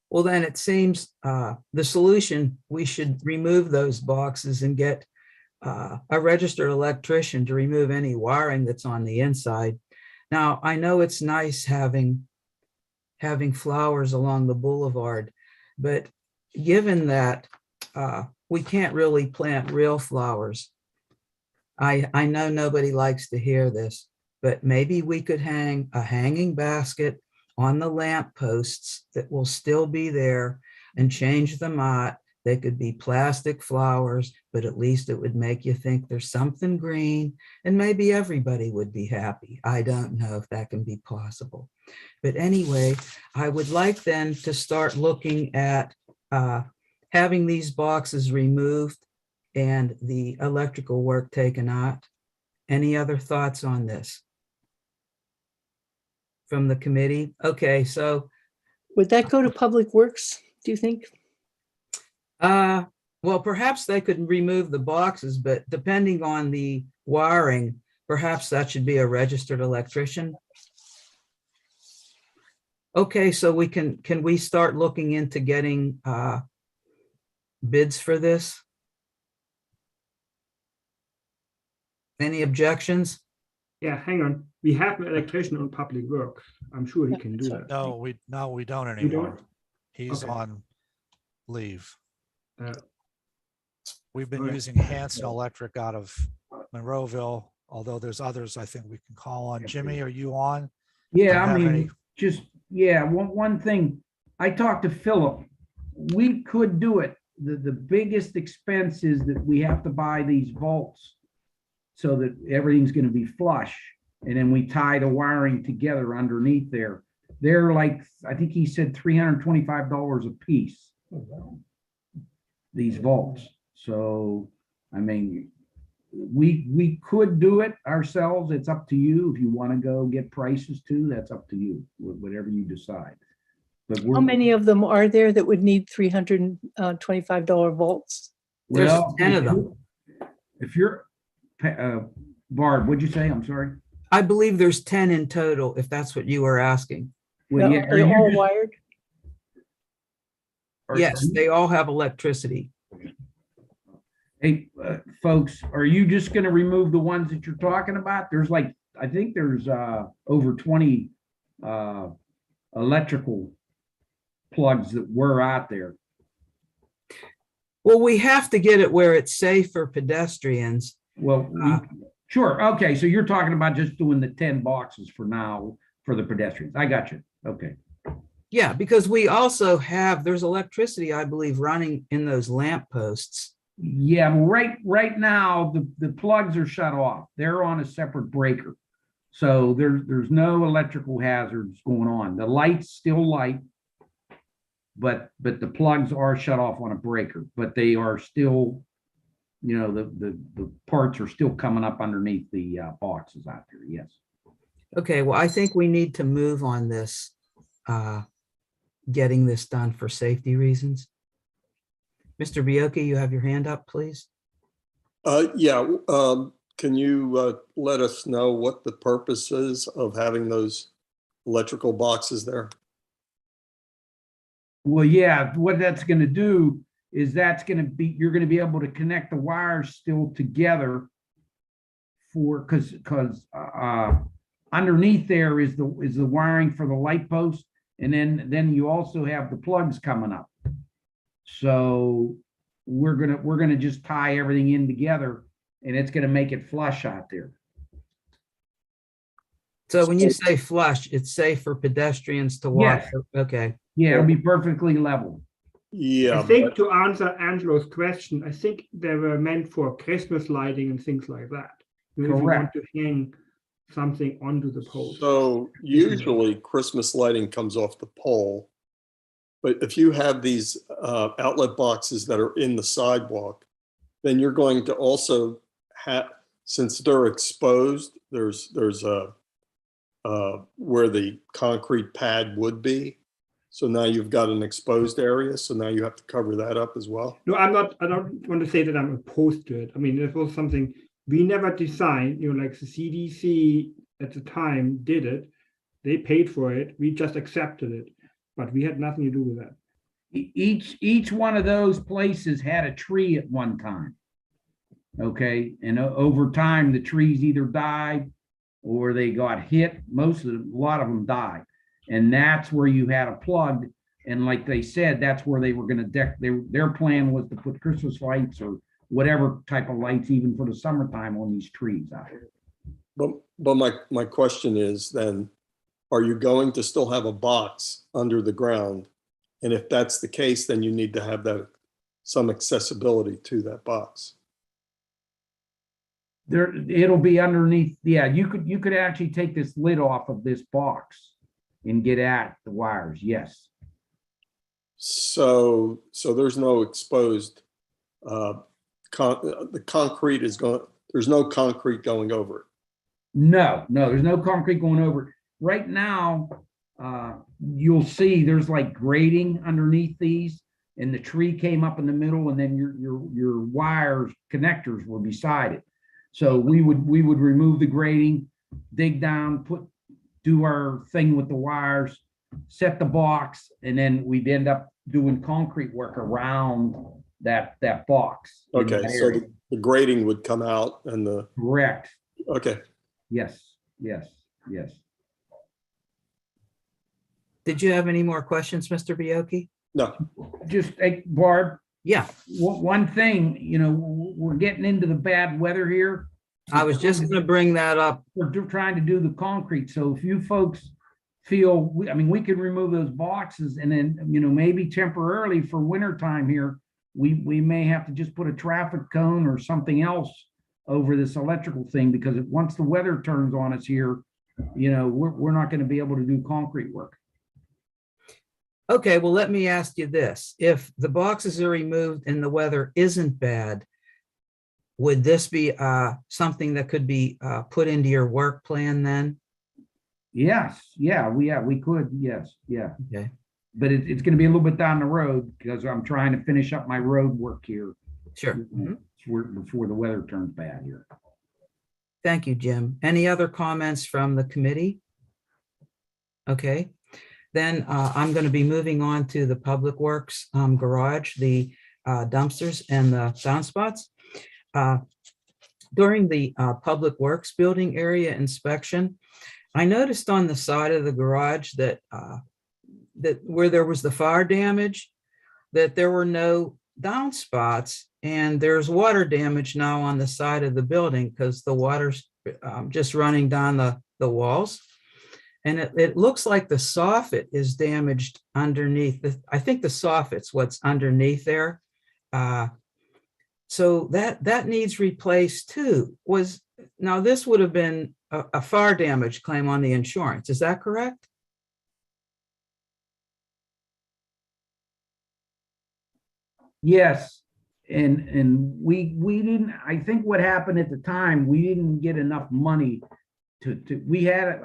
Well, then it seems the solution, we should remove those boxes and get a registered electrician to remove any wiring that's on the inside. Now, I know it's nice having flowers along the boulevard, but given that we can't really plant real flowers, I know nobody likes to hear this, but maybe we could hang a hanging basket on the lamp posts that will still be there and change them out. They could be plastic flowers, but at least it would make you think there's something green, and maybe everybody would be happy. I don't know if that can be possible. But anyway, I would like then to start looking at having these boxes removed and the electrical work taken out. Any other thoughts on this from the committee? Okay, so. Would that go to Public Works, do you think? Well, perhaps they could remove the boxes, but depending on the wiring, perhaps that should be a registered electrician. Okay, so can we start looking into getting bids for this? Any objections? Yeah, hang on. We have an electrician on Public Works. I'm sure he can do that. No, we don't You anymore. don't? He's Okay. on leave. Uh, We've been alright. using Hanson Electric out of Monroeville, although there's others I think we can call on. Jimmy, are you on? Yeah, I have any- mean, one thing, I talked to Philip. We could do it. The biggest expense is that we have to buy these vaults so that everything's gonna be flush. And then we tie the wiring together underneath there. They're like, I think he said $325 a piece. These vaults. So, I mean, we could do it ourselves. It's up to you. If you want to go get prices too, that's up to you, whatever you decide. But How many of them are there that would need $325 volts? There's well, 10 of them. If you're, Barb, what'd you say? I'm sorry. I believe there's 10 in total, if that's what you were asking. Well, yeah, Are they all wired? Yes, they all have electricity. Hey, folks, are you just gonna remove the ones that you're talking about? There's like, I think there's over 20 electrical plugs that were out there. Well, we have to get it where it's safe for pedestrians. Well, sure. Okay, so you're talking about just doing the 10 boxes for now for the pedestrians. I got you. Okay. Yeah, because we also have, there's electricity, I believe, running in those lamp posts. Yeah, well, right now, the plugs are shut off. They're on a separate breaker. So there's no electrical hazards going on. The lights still light, but the plugs are shut off on a breaker, but they are still, the parts are still coming up underneath the boxes out there. Yes. Okay, well, I think we need to move on this, getting this done for safety reasons. Mr. Bioki, you have your hand up, please. Yeah, can you let us know what the purpose is of having those electrical boxes there? Well, yeah, what that's going to do is you're going to be able to connect the wires still together because underneath there is the wiring for the light post. And then you also have the plugs coming up. So we're gonna just tie everything in together, and it's gonna make it flush out there. So when you say flush, it's safe for pedestrians to walk? Yes. Okay, Yeah, it'll be perfectly level. Yeah, I think to answer Angelo's question, I think they were meant for Christmas lighting and things like that. If you want Correct. to hang something onto the pole. so usually Christmas lighting comes off the pole. But if you have these outlet boxes that are in the sidewalk, then you're going to also have, since they're exposed, there's a where the concrete pad would be. So now you've got an exposed area. So now you have to cover that up as well. No, I don't want to say that I'm opposed to it. I mean, it was something we never designed, like the CDC at the time did it. They paid for it. We just accepted it, but we had nothing to do with that. Each one of those places had a tree at one time. Okay, and over time, the trees either died or they got hit. A lot of them died. And that's where you had a plug. And like they said, that's where they were going to deck. Their plan was to put Christmas lights or whatever type of lights, even for the summertime, on these trees out here. But my question is then, are you going to still have a box under the ground? And if that's the case, then you need to have some accessibility to that box. It'll be underneath. Yeah, you could actually take this lid off of this box and get at the wires. Yes. So there's no exposed, the concrete is going, there's no concrete going over it. No, there's no concrete going over it. Right now, you'll see there's like grading underneath these, and the tree came up in the middle, and then your wires connectors were beside it. So we would remove the grading, dig down, do our thing with the wires, set the box, and then we'd end up doing concrete work around that box. Okay, so the grading would come out and the. Correct. Okay. Yes. did you have any more questions, Mr. Bioki? No. Just, Barb, Yeah, one thing, we're getting into the bad weather here. I was just going to bring that up. We're trying to do the concrete. So if you folks feel, we could remove those boxes, and then, maybe temporarily for winter time here, we may have to just put a traffic cone or something else over this electrical thing, because once the weather turns on us here, we're not going to be able to do concrete work. Okay, well, let me ask you this. If the boxes are removed and the weather isn't bad, would this be something that could be put into your work plan then? Yes, we could, yes, yeah. Okay. But it's going to be a little bit down the road, because I'm trying to finish up my road work here. Sure. Before the weather turns bad here. Thank you, Jim. Any other comments from the committee? Okay, then I'm going to be moving on to the Public Works garage, the dumpsters and the downspouts. During the Public Works building area inspection, I noticed on the side of the garage that where there was the fire damage, that there were no downspouts, and there's water damage now on the side of the building because the water's just running down the walls. And it looks like the soffit is damaged underneath. I think the soffit's what's underneath there. So that needs replaced too. Now this would have been a fire damage claim on the insurance. Is that correct? Yes. And we didn't, I think what happened at the time, we didn't get enough money I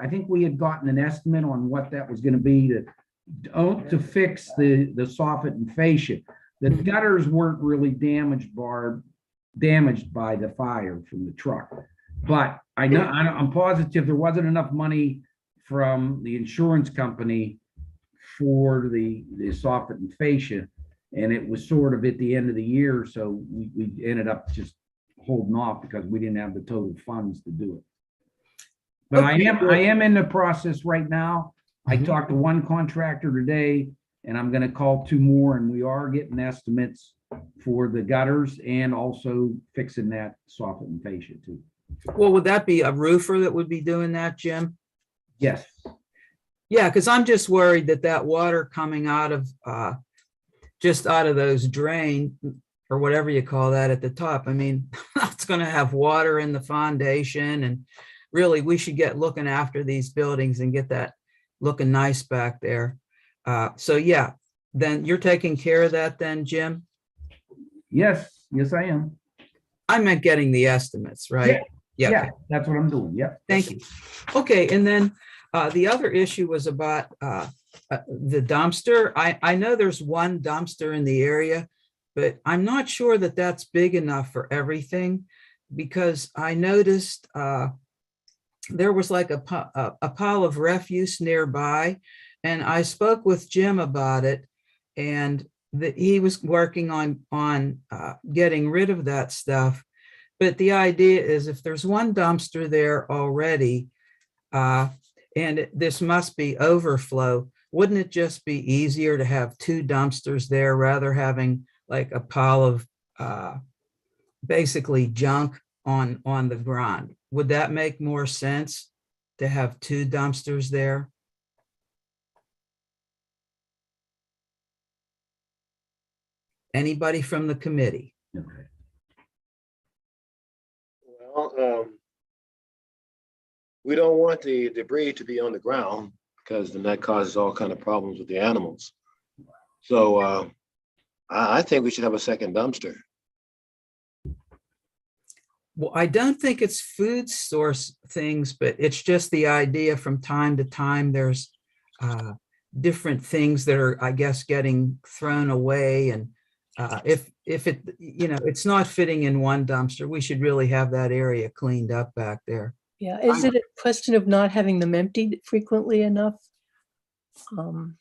think we had gotten an estimate on what that was going to be to fix the soffit and fascia. The gutters weren't really damaged by the fire from the truck. But I'm positive there wasn't enough money from the insurance company for the soffit and fascia. And it was sort of at the end of the year, so we ended up just holding off because we didn't have the total funds to do it. But Okay, I am in the process right now. I Mhm. talked to one contractor today and I'm gonna call two more and we are getting estimates for the gutters and also fixing that soffit and fascia too. Well, would that be a roofer that would be doing that, Jim? Yes, Yeah, because I'm just worried that that water coming out of, just out of those drain or whatever you call that at the top, I mean, it's gonna have water in the foundation and really, we should get looking after these buildings and get that looking nice back there. So yeah, then you're taking care of that then, Jim? yes, I am. I meant getting the estimates, right? Yeah, okay. that's what I'm doing. Yep. Thank you. Okay, and then the other issue was about the dumpster. I know there's one dumpster in the area, but I'm not sure that that's big enough for everything because I noticed there was like a pile of refuse nearby, and I spoke with Jim about it, and that he was working on getting rid of that stuff. But the idea is if there's one dumpster there already, and this must be overflow, wouldn't it just be easier to have two dumpsters there rather having like a pile of basically junk on the ground? Would that make more sense to have two dumpsters there? Anybody from the committee? Okay. Well, we don't want the debris to be on the ground because then that causes all kind of problems with the animals. So I think we should have a second dumpster. Well, I don't think it's food source things, but it's just the idea from time to time, there's different things that are, I guess, getting thrown away. And if it, it's not fitting in one dumpster, we should really have that area cleaned up back there. Yeah, is it a question of not having them emptied frequently enough? In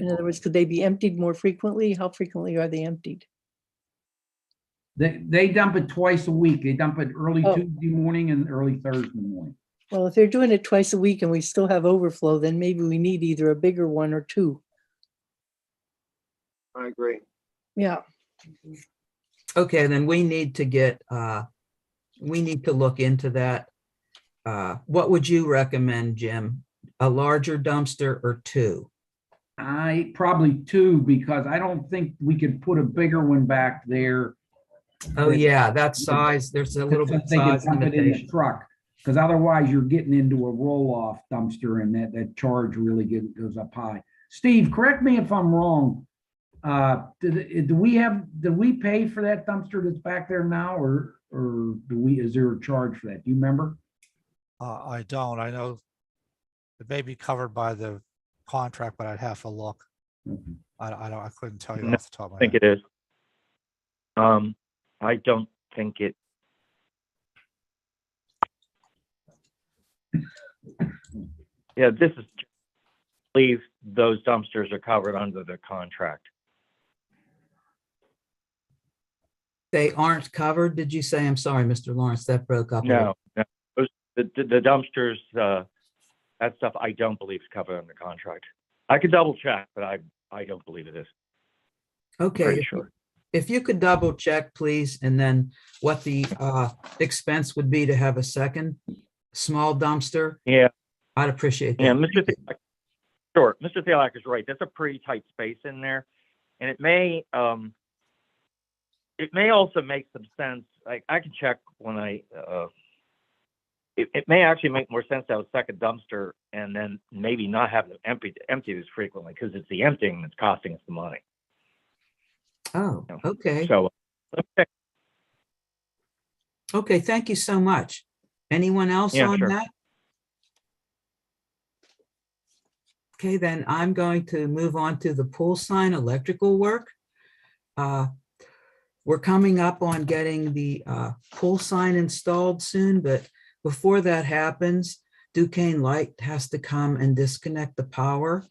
other words, could they be emptied more frequently? How frequently are they emptied? They dump it twice a week. They dump it early Oh. Tuesday morning and early Thursday morning. Well, if they're doing it twice a week and we still have overflow, then maybe we need either a bigger one or two. I agree. Yeah, Okay, then we need to get, we need to look into that. What would you recommend, Jim? A larger dumpster or two? I probably two, because I don't think we could put a bigger one back there. Oh, yeah, that size, there's a little bit They can size dump it in the limitation. truck, because otherwise you're getting into a roll-off dumpster and that charge really goes up high. Steve, correct me if I'm wrong. Do we pay for that dumpster that's back there now, or is there a charge for that? Do you remember? I don't. I know it may be covered by the contract, but I'd have to look. Mhm. I couldn't tell you No, off the top of I my think head. it is. I don't think it. Yeah, this is, believe those dumpsters are covered under the contract. They aren't covered, did you say? I'm sorry, Mr. Lawrence, that broke up. a little. No, the dumpsters, that stuff I don't believe is covered under contract. I could double check, but I don't believe it is. Okay, Pretty if you- sure. if you could double check, please, and then what the expense would be to have a second small dumpster, Yeah, I'd appreciate yeah, that. Sure, Mr. Thielak is right. That's a pretty tight space in there. And it may also make some sense. Like I can check when it may actually make more sense to have a second dumpster and then maybe not have them empty this frequently, because it's the emptying that's costing us the money. Oh, okay. So Okay, thank you so much. Anyone else Yeah, on sure. that? Okay, then I'm going to move on to the pool sign electrical work. We're coming up on getting the pool sign installed soon, but before that happens, Duquesne Light has to come and disconnect the power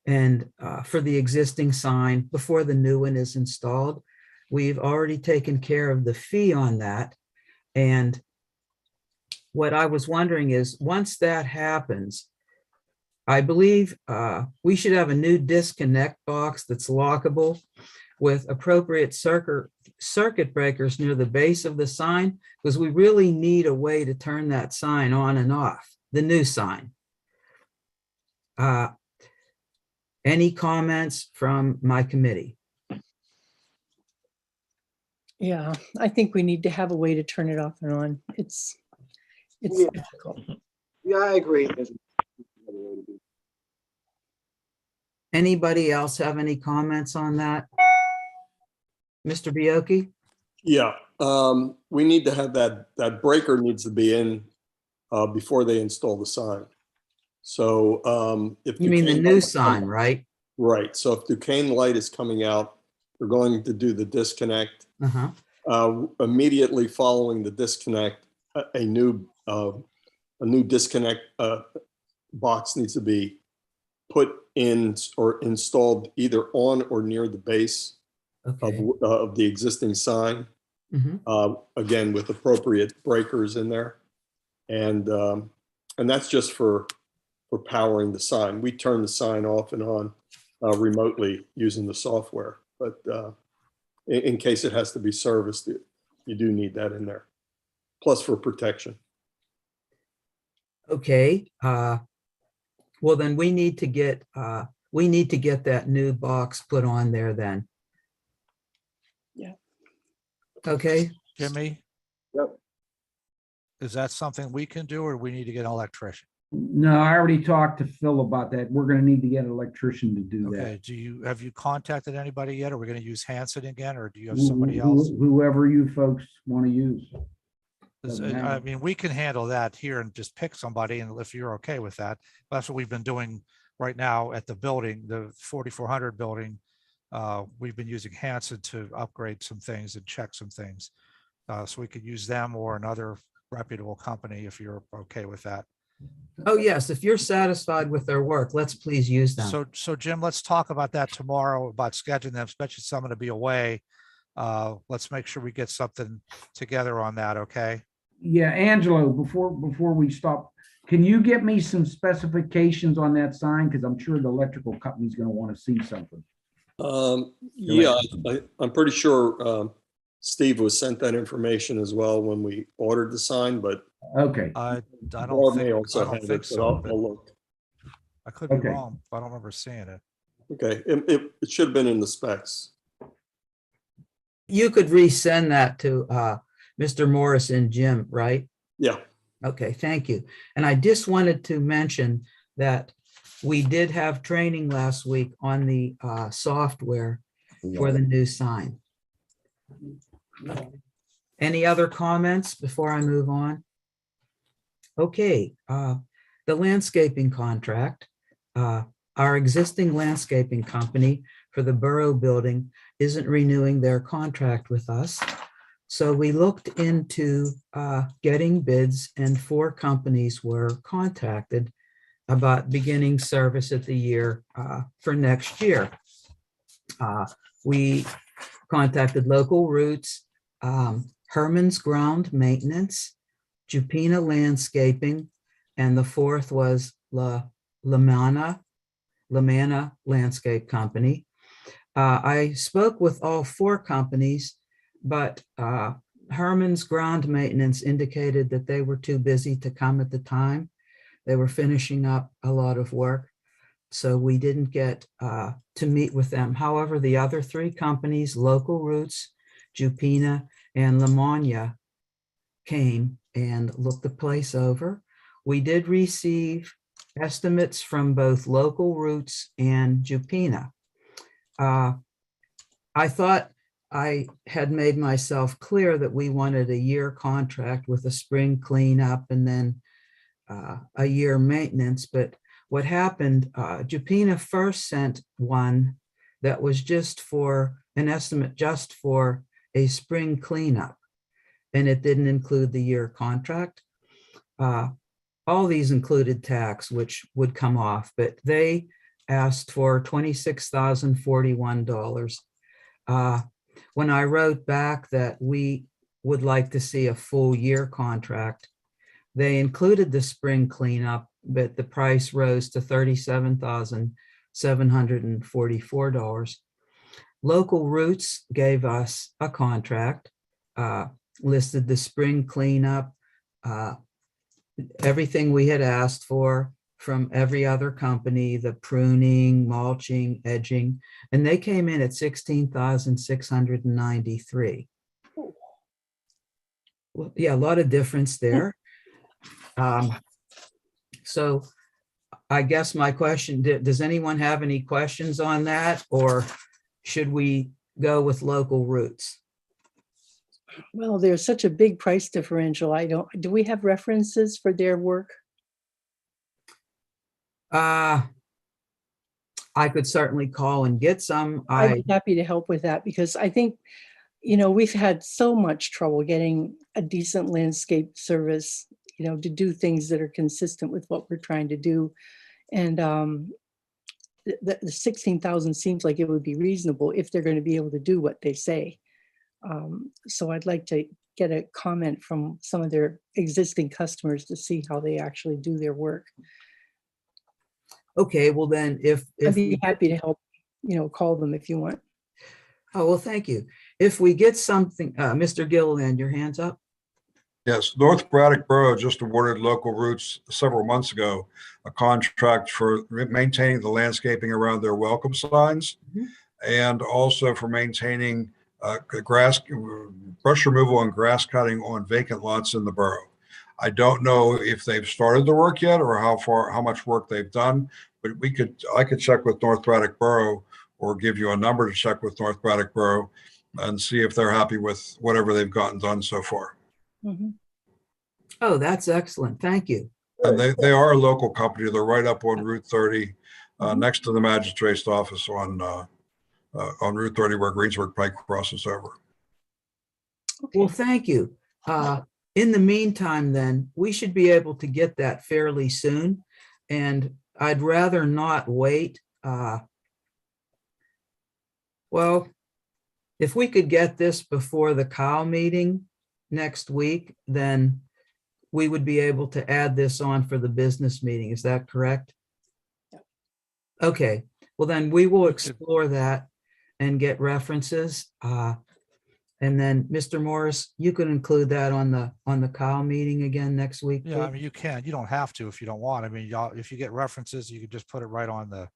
and for the existing sign before the new one is installed. We've already taken care of the fee on that. And what I was wondering is, once that happens, I believe we should have a new disconnect box that's lockable with appropriate circuit breakers near the base of the sign, because we really need a way to turn that sign on and off, the new sign. Any comments from my committee? Yeah, I think we need to have a way to turn it off and on. It's Yeah. difficult. Yeah, I agree. Anybody else have any comments on that? Mr. Bioki? Yeah, we need to have that breaker needs to be in before they install the sign. So if You mean the Duquesne new Light- sign, right? Right, so if Duquesne Light is coming out, we're going to do the disconnect. Uh-huh. Immediately following the disconnect, a new disconnect box needs to be put in or installed either on or near the base Okay. of the existing sign. Mhm. Again, with appropriate breakers in there. And that's just for powering the sign. We turn the sign off and on remotely using the software, but in case it has to be serviced, you do need that in there. Plus for protection. Okay. Well, then we need to get that new box put on there then. Yeah. Okay. Jimmy, Yep. is that something we can do, or we need to get an electrician? No, I already talked to Phil about that. We're gonna need to get an electrician to do that. Okay, have you contacted anybody yet? Are we going to use Hanson again, or do you have somebody else? Whoever you folks want to use. 'Cause, Doesn't I matter. mean, we can handle that here and just pick somebody, and if you're okay with that, that's what we've been doing right now at the building, the 4400 building. We've been using Hanson to upgrade some things and check some things. So we could use them or another reputable company if you're okay with that. Oh, yes. If you're satisfied with their work, let's please use them. So Jim, let's talk about that tomorrow, about scheduling them, especially someone to be away. Let's make sure we get something together on that, okay? Yeah, Angelo, before we stop, can you get me some specifications on that sign? Because I'm sure the electrical company's gonna want to see something. Yeah, I'm pretty sure Steve was sent that information as well when we ordered the sign, but Okay, I Barb don't may think, also I don't have think it, but so, I'll but look. I could be Okay. wrong. I don't remember seeing it. Okay, it should have been in the specs. You could resend that to Mr. Morris and Jim, right? Yeah, Okay, thank you. And I just wanted to mention that we did have training last week on the software for the new sign. Any other comments before I move on? Okay, the landscaping contract. Our existing landscaping company for the borough building isn't renewing their contract with us. So we looked into getting bids, and 4 companies were contacted about beginning service at the year for next year. We contacted Local Roots, Herman's Ground Maintenance, Jupina Landscaping, and the 4th was Lamanna Landscape Company. I spoke with all 4 companies, but Herman's Ground Maintenance indicated that they were too busy to come at the time. They were finishing up a lot of work, so we didn't get to meet with them. However, the other 3 companies, Local Roots, Jupina, and Lamanna, came and looked the place over. We did receive estimates from both Local Roots and Jupina. I thought I had made myself clear that we wanted a year contract with a spring cleanup and then a year maintenance. But what happened, Jupina first sent one that was just for an estimate just for a spring cleanup, and it didn't include the year contract. All these included tax, which would come off, but they asked for $26,041. When I wrote back that we would like to see a full year contract, They included the spring cleanup, but the price rose to $37,744. Local Roots gave us a contract, listed the spring cleanup, everything we had asked for from every other company, the pruning, mulching, edging, and they came in at $16,693. Well, yeah, a lot of difference there. So I guess my question, does anyone have any questions on that, or should we go with Local Roots? Well, there's such a big price differential. Do we have references for their work? I could certainly call and get some. I'd be happy to help with that because I think, we've had so much trouble getting a decent landscape service, to do things that are consistent with what we're trying to do. And the 16,000 seems like it would be reasonable if they're going to be able to do what they say. So I'd like to get a comment from some of their existing customers to see how they actually do their work. Okay, well then I'd be happy to help, call them if you want. Oh, well, thank you. If we get something, Mr. Gilliland, your hands up? Yes, North Braddock Borough just awarded Local Roots several months ago a contract for maintaining the landscaping around their welcome signs and also for maintaining grass, brush removal and grass cutting on vacant lots in the borough. I don't know if they've started the work yet or how much work they've done, but I could check with North Braddock Borough or give you a number to check with North Braddock Borough and see if they're happy with whatever they've gotten done so far. Oh, that's excellent. Thank you. And they are a local company. They're right up on Route 30, next to the magistrate's office on Route 30 where Greensburg Pike crosses over. Well, thank you. In the meantime, then, we should be able to get that fairly soon. And I'd rather not wait. Well, if we could get this before the COW meeting next week, then we would be able to add this on for the business meeting. Is that correct? Yeah. Okay, well then we will explore that and get references. And then Mr. Morris, you can include that on the COW meeting again next week. Yeah, I please? mean, you can. You don't have to if you don't want. I mean, if you get references, you could just put it right on the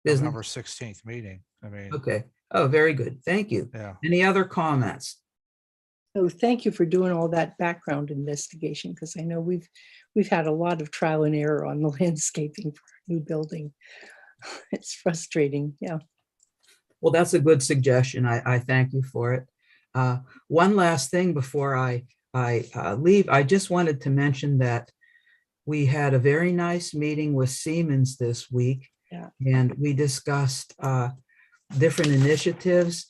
Business. November 16th meeting. I mean, Okay. Oh, very good. Thank you. yeah. Any other comments? So thank you for doing all that background investigation, because I know we've had a lot of trial and error on the landscaping for a new building. It's frustrating. Yeah. Well, that's a good suggestion. I thank you for it. One last thing before I leave, I just wanted to mention that we had a very nice meeting with Siemens this week. Yeah. And we discussed different initiatives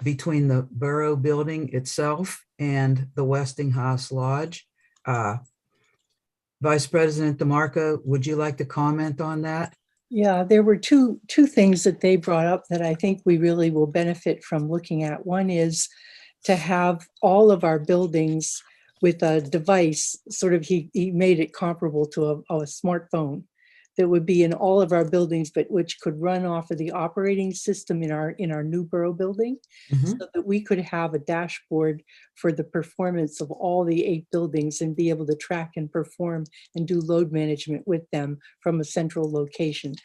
between the borough building itself and the Westinghouse Lodge. Vice President DeMarco, would you like to comment on that? Yeah, there were two things that they brought up that I think we really will benefit from looking at. One is to have all of our buildings with a device, sort of, he made it comparable to a smartphone that would be in all of our buildings, but which could run off of the operating system in our new borough building, so that we could have a dashboard for the performance of all the 8 buildings and be able to track and perform and do load management with them from a central location.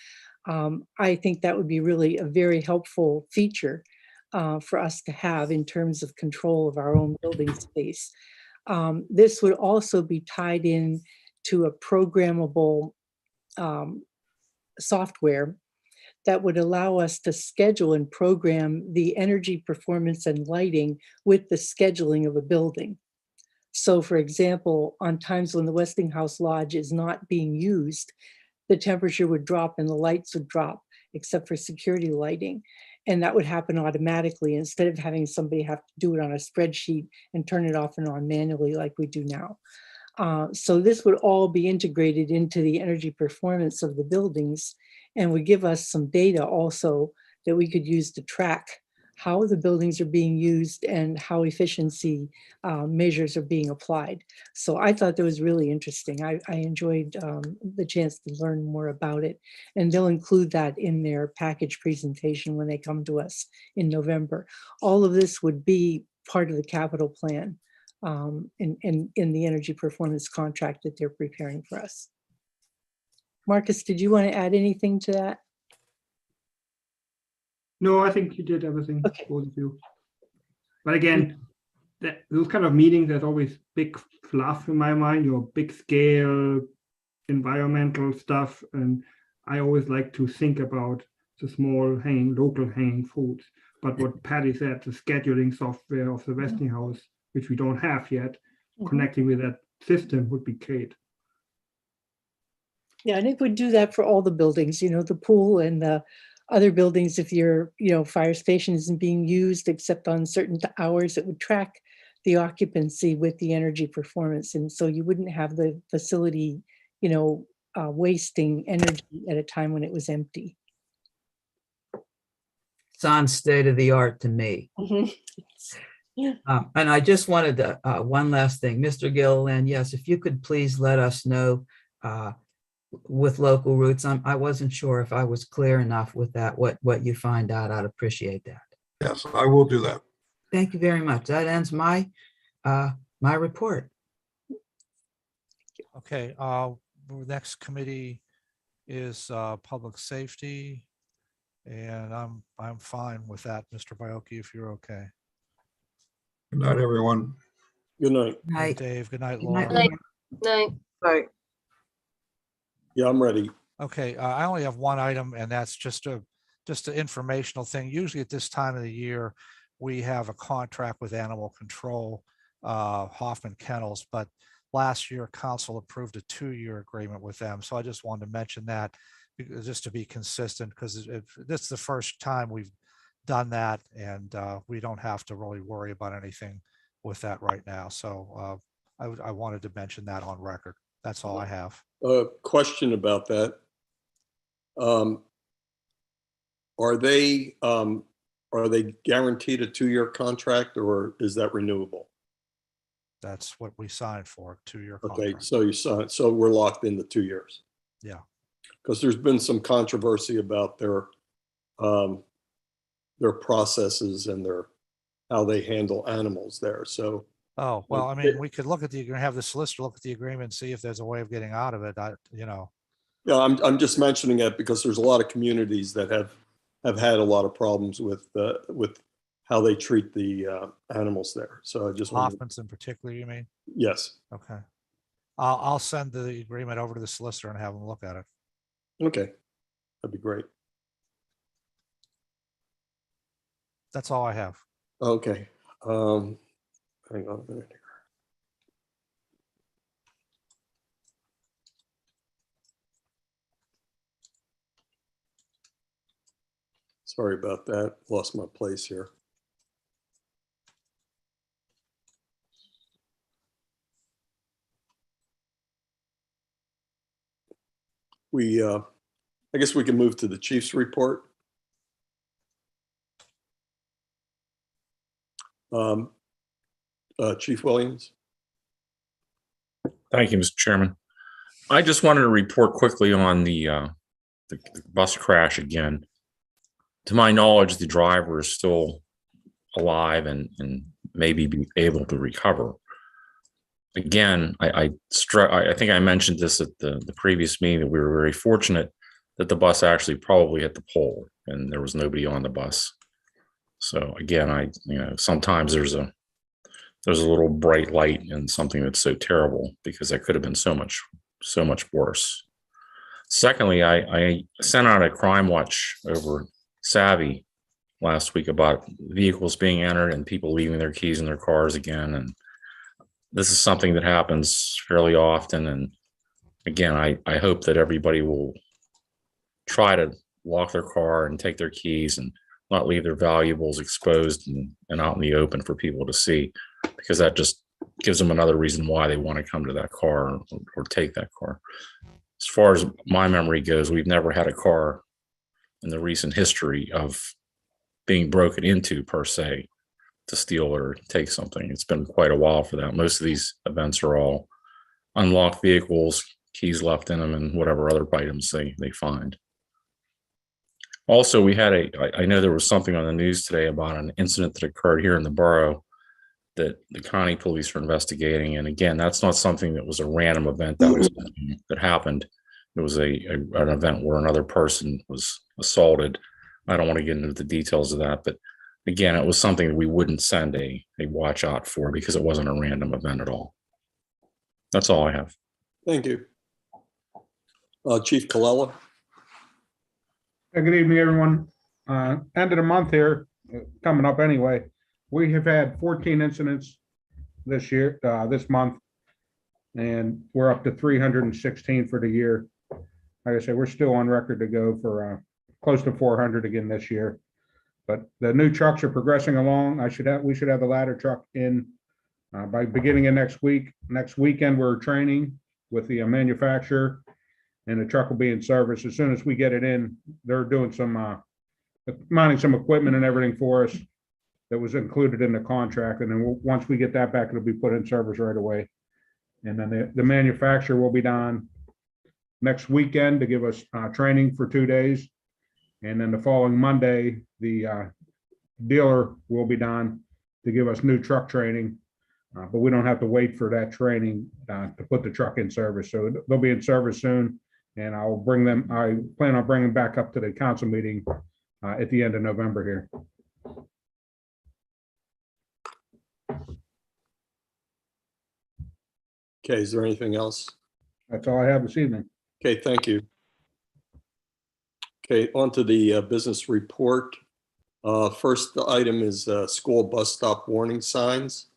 I think that would be really a very helpful feature for us to have in terms of control of our own building space. This would also be tied in to a programmable software that would allow us to schedule and program the energy performance and lighting with the scheduling of a building. So for example, on times when the Westinghouse Lodge is not being used, the temperature would drop and the lights would drop, except for security lighting. And that would happen automatically instead of having somebody have to do it on a spreadsheet and turn it off and on manually like we do now. So this would all be integrated into the energy performance of the buildings and would give us some data also that we could use to track how the buildings are being used and how efficiency measures are being applied. So I thought that was really interesting. I enjoyed the chance to learn more about it. And they'll include that in their package presentation when they come to us in November. All of this would be part of the capital plan in the energy performance contract that they're preparing for us. Marcus, did you want to add anything to that? No, I think you did everything, Okay. both of you. But again, those kind of meetings, there's always big fluff in my mind, big scale environmental stuff. And I always like to think about the small local hanging fruits. But what Patty said, the scheduling software of the Westinghouse, which we don't have yet, connecting with that system would be great. Yeah, and it would do that for all the buildings, the pool and the other buildings. If your, fire station isn't being used except on certain hours, it would track the occupancy with the energy performance. And so you wouldn't have the facility, wasting energy at a time when it was empty. Sounds state of the art to me. And I just wanted to, one last thing, Mr. Gilliland, yes, if you could please let us know with Local Roots. I wasn't sure if I was clear enough with that, what you find out. I'd appreciate that. Yes, I will do that. Thank you very much. That ends my report. Okay, next committee is public safety. And I'm fine with that, Mr. Bioki, if you're okay. Good night, everyone. Good night. Good night, Night. Dave. Good night, Good night, Laura. Night. Yeah, I'm ready. Okay, I only have one item, and that's just an informational thing. Usually at this time of the year, we have a contract with Animal Control, Hoffman Kennels, but last year council approved a 2-year agreement with them. So I just wanted to mention that just to be consistent, because this is the first time we've done that, and we don't have to really worry about anything with that right now. So I wanted to mention that on record. That's all I have. Question about that. Are they guaranteed a 2-year contract, or is that renewable? That's what we signed for, 2-year Okay, contract. so you signed, so we're locked into 2 years. Yeah. Because there's been some controversy about their processes and how they handle animals there. So. Oh, well, I mean, we could look at have the solicitor look at the agreement and see if there's a way of getting out of it. Yeah, I'm just mentioning it because there's a lot of communities that have had a lot of problems with how they treat the animals there. So I just wanted. Hoffman's in particular, you mean? Yes. Okay. I'll send the agreement over to the solicitor and have them look at it. Okay, that'd be great. That's all I have. Okay. Hang on a minute here. Sorry about that. Lost my place here. I guess we can move to the chief's report. Chief Williams. Thank you, Mr. Chairman. I just wanted to report quickly on the bus crash again. To my knowledge, the driver is still alive and maybe be able to recover. Again, I think I mentioned this at the previous meeting, that we were very fortunate that the bus actually probably hit the pole and there was nobody on the bus. So again, sometimes there's a little bright light in something that's so terrible, because that could have been so much worse. Secondly, I sent out a crime watch over Savvy last week about vehicles being entered and people leaving their keys in their cars again. And this is something that happens fairly often. And again, I hope that everybody will try to lock their car and take their keys and not leave their valuables exposed and out in the open for people to see, because that just gives them another reason why they want to come to that car or take that car. As far as my memory goes, we've never had a car in the recent history of being broken into per se to steal or take something. It's been quite a while for that. Most of these events are all unlocked vehicles, keys left in them, and whatever other items they find. Also, we had I know there was something on the news today about an incident that occurred here in the borough that the county police are investigating. And again, that's not something that was a random event that happened. It was an event where another person was assaulted. I don't want to get into the details of that, but again, it was something that we wouldn't send a watch out for because it wasn't a random event at all. That's all I have. Thank you. Chief Colella. Good evening, everyone. End of the month here, coming up anyway. We have had 14 incidents this year, this month, and we're up to 316 for the year. Like I said, we're still on record to go for close to 400 again this year. But the new trucks are progressing along. We should have the ladder truck in by beginning of next week. Next weekend, we're training with the manufacturer, and the truck will be in service. As soon as we get it in, they're doing some mounting some equipment and everything for us that was included in the contract. And then once we get that back, it'll be put in service right away. And then the manufacturer will be down next weekend to give us training for 2 days. And then the following Monday, the dealer will be down to give us new truck training. But we don't have to wait for that training to put the truck in service. So they'll be in service soon. And I plan on bringing back up to the council meeting at the end of November here. Okay, is there anything else? That's all I have this evening. Okay, thank you. Okay, on to the business report. First item is school bus stop warning signs.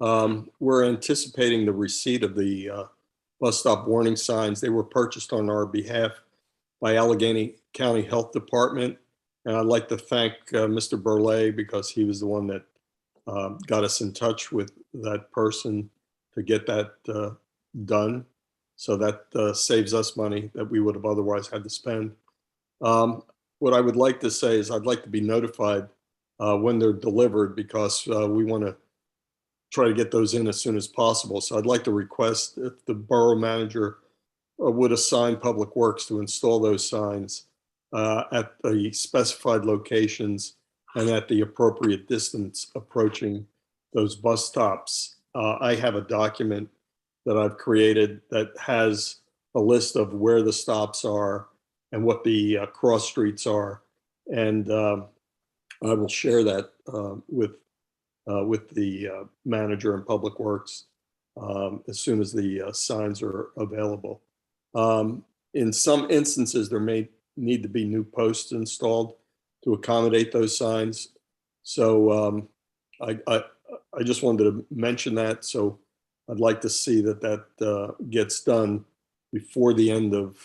We're anticipating the receipt of the bus stop warning signs. They were purchased on our behalf by Allegheny County Health Department. And I'd like to thank Mr. Burley because he was the one that got us in touch with that person to get that done. So that saves us money that we would have otherwise had to spend. What I would like to say is I'd like to be notified when they're delivered because we want to try to get those in as soon as possible. So I'd like to request if the borough manager would assign Public Works to install those signs at the specified locations and at the appropriate distance approaching those bus stops. I have a document that I've created that has a list of where the stops are and what the cross streets are. And I will share that with the manager and Public Works as soon as the signs are available. In some instances, there may need to be new posts installed to accommodate those signs. So I just wanted to mention that. So I'd like to see that gets done before the end of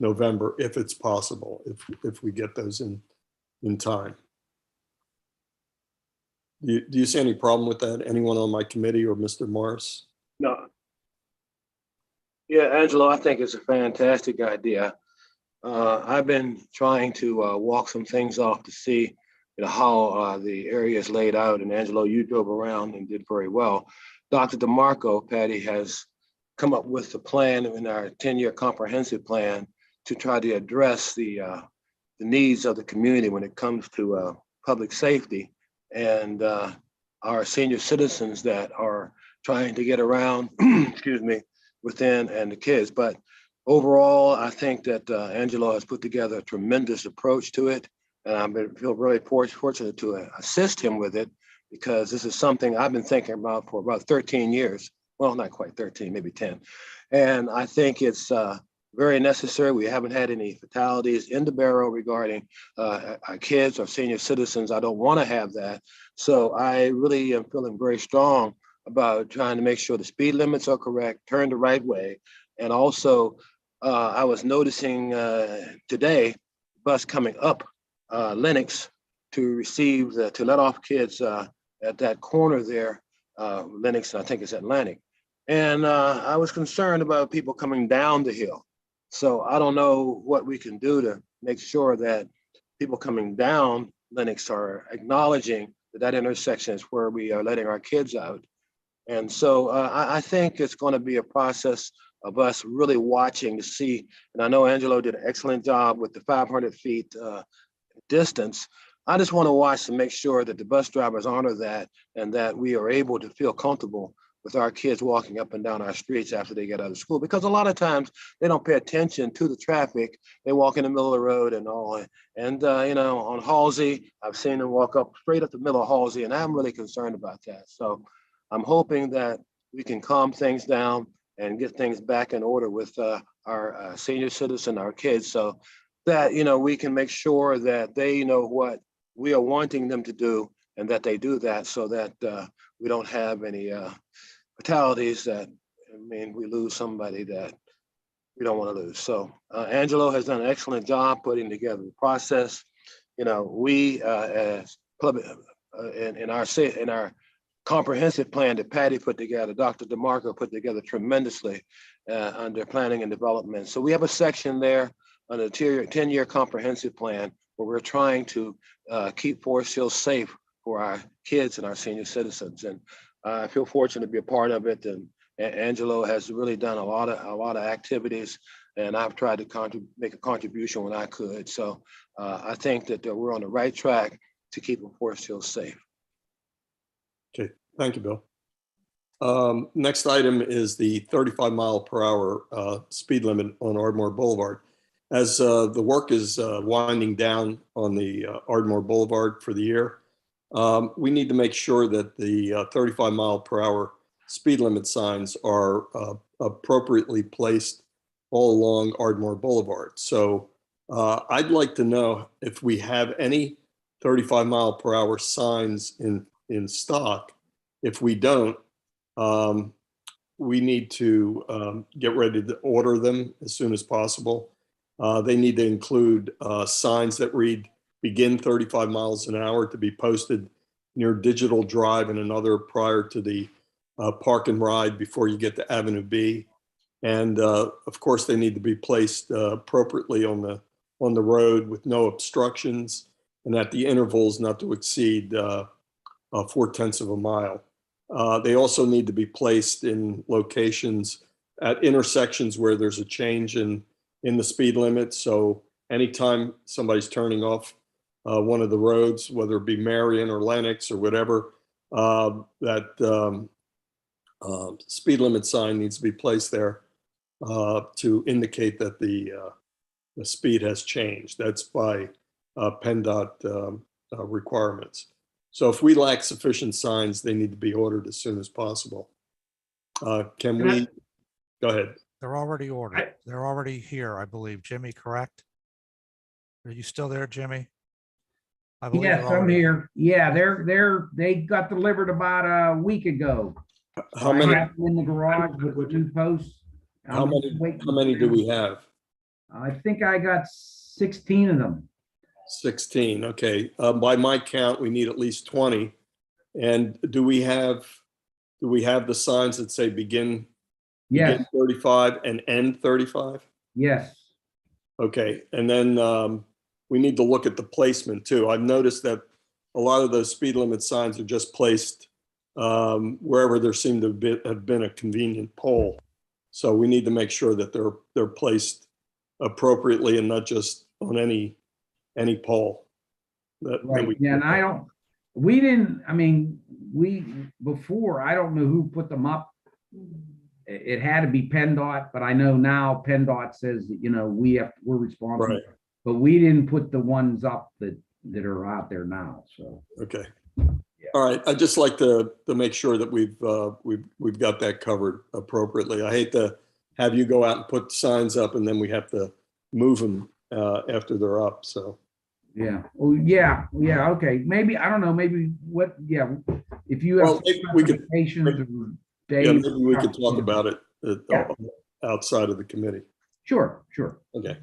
November, if it's possible, if we get those in time. Do you see any problem with that? Anyone on my committee or Mr. Morris? No. Yeah, Angelo, I think it's a fantastic idea. I've been trying to walk some things off to see how the area is laid out. And Angelo, you drove around and did very well. Dr. DeMarco, Patty, has come up with a plan in our 10-year comprehensive plan to try to address the needs of the community when it comes to public safety and our senior citizens that are trying to get around, excuse me, within and the kids. But overall, I think that Angelo has put together a tremendous approach to it. And I feel really fortunate to assist him with it because this is something I've been thinking about for about 13 years. Well, not quite 13, maybe 10. And I think it's very necessary. We haven't had any fatalities in the borough regarding our kids or senior citizens. I don't want to have that. So I really am feeling very strong about trying to make sure the speed limits are correct, turn the right way. And also, I was noticing today, bus coming up Lenox to let off kids at that corner there, Lenox, I think it's Atlantic. And I was concerned about people coming down the hill. So I don't know what we can do to make sure that people coming down Lennox are acknowledging that that intersection is where we are letting our kids out. And so I think it's going to be a process of us really watching to see, and I know Angelo did an excellent job with the 500 feet distance. I just want to watch to make sure that the bus drivers honor that and that we are able to feel comfortable with our kids walking up and down our streets after they get out of school, because a lot of times they don't pay attention to the traffic. They walk in the middle of the road and all. And you know, on Halsey, I've seen them walk up straight up the middle of Halsey, and I'm really concerned about that. So I'm hoping that we can calm things down and get things back in order with our senior citizen, our kids, so that, you know, we can make sure that they know what we are wanting them to do and that they do that, so that we don't have any fatalities that, I mean, we lose somebody that we don't want to lose. So Angelo has done an excellent job putting together the process. You know, we as public in our comprehensive plan that Patty put together, Dr. DeMarco put together tremendously under planning and development. So we have a section there on the 10-year comprehensive plan where we're trying to keep Forest Hill safe for our kids and our senior citizens. And I feel fortunate to be a part of it. And Angelo has really done a lot of activities, and I've tried to make a contribution when I could. So I think that we're on the right track to keep Forest Hill safe. Okay, thank you, Bill. Next item is the 35 mile per hour speed limit on Ardmore Boulevard. As the work is winding down on the Ardmore Boulevard for the year, we need to make sure that the 35 mile per hour speed limit signs are appropriately placed all along Ardmore Boulevard. So I'd like to know if we have any 35 mile per hour signs in stock. If we don't, we need to get ready to order them as soon as possible. They need to include signs that read begin 35 miles an hour to be posted near Digital Drive and another prior to the park and ride before you get to Avenue B. And of course, they need to be placed appropriately on the road with no obstructions, and at the intervals not to exceed 0.4 of a mile. They also need to be placed in locations at intersections where there's a change in the speed limit. So anytime somebody's turning off one of the roads, whether it be Marion or Lennox or whatever, that speed limit sign needs to be placed there to indicate that the speed has changed. That's by PennDOT requirements. So if we lack sufficient signs, they need to be ordered as soon as possible. Can we, go ahead. They're already ordered. They're already here, I believe. Jimmy, correct? Are you still there, Jimmy? I believe Yes, they're I'm already- here. Yeah, they got delivered about a week ago. How many? I have them in the garage with new posts. How many do we have? I think I got 16 of them. 16. Okay. By my count, we need at least 20. And do we have the signs that say begin Yes, 35 and end 35? yes. Okay. And then we need to look at the placement too. I've noticed that a lot of those speed limit signs are just placed wherever there seemed to have been a convenient pole. So we need to make sure that they're placed appropriately and not just on any pole. Right. Yeah, and I don't know who put them up. It had to be PennDOT, but I know now PennDOT says that, you know, we're responsible. Right. But we didn't put the ones up that are out there now, so. Okay. All right. I'd just like to make sure that we've got that covered appropriately. I hate to have you go out and put signs up and then we have to move them after they're up. So. Yeah. Oh, yeah. Yeah. Okay. Maybe, I don't know, maybe if you have Well, maybe we could- specifications or Yeah, Dave. maybe we could talk about it Yeah. outside of the committee. Sure. Okay.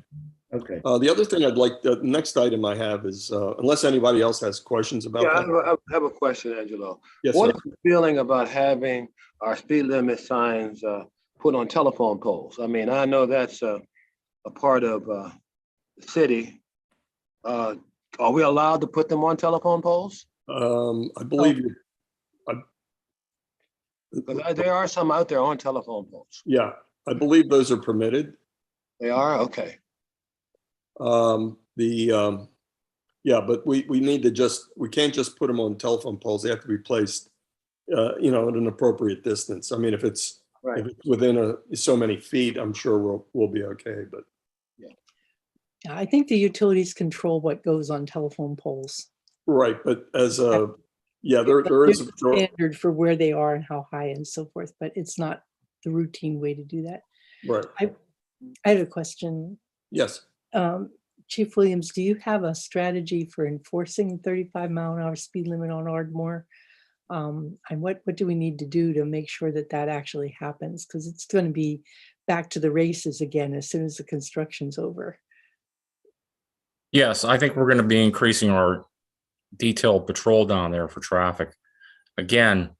Okay. The other thing the next item I have is, unless anybody else has questions about Yeah, that. I have a question, Angelo. Yes, What sir. is the feeling about having our speed limit signs put on telephone poles? I mean, I know that's a part of the city. Are we allowed to put them on telephone poles? I believe you. Because there are some out there on telephone poles. Yeah, I believe those are permitted. They are? Okay. Yeah, but we need to we can't just put them on telephone poles. They have to be placed, at an appropriate distance. I mean, if it's within so many feet, I'm sure we'll be okay, but. I think the utilities control what goes on telephone poles. Right, but there is There's a a standard for where they are and how high and so forth, but it's not the routine way to do that. right. I have a question. Yes. Chief Williams, do you have a strategy for enforcing 35-mile-an-hour speed limit on Ardmore? And what do we need to do to make sure that that actually happens? Because it's going to be back to the races again as soon as the construction's over. Yes, I think we're going to be increasing our detailed patrol down there for traffic. Again,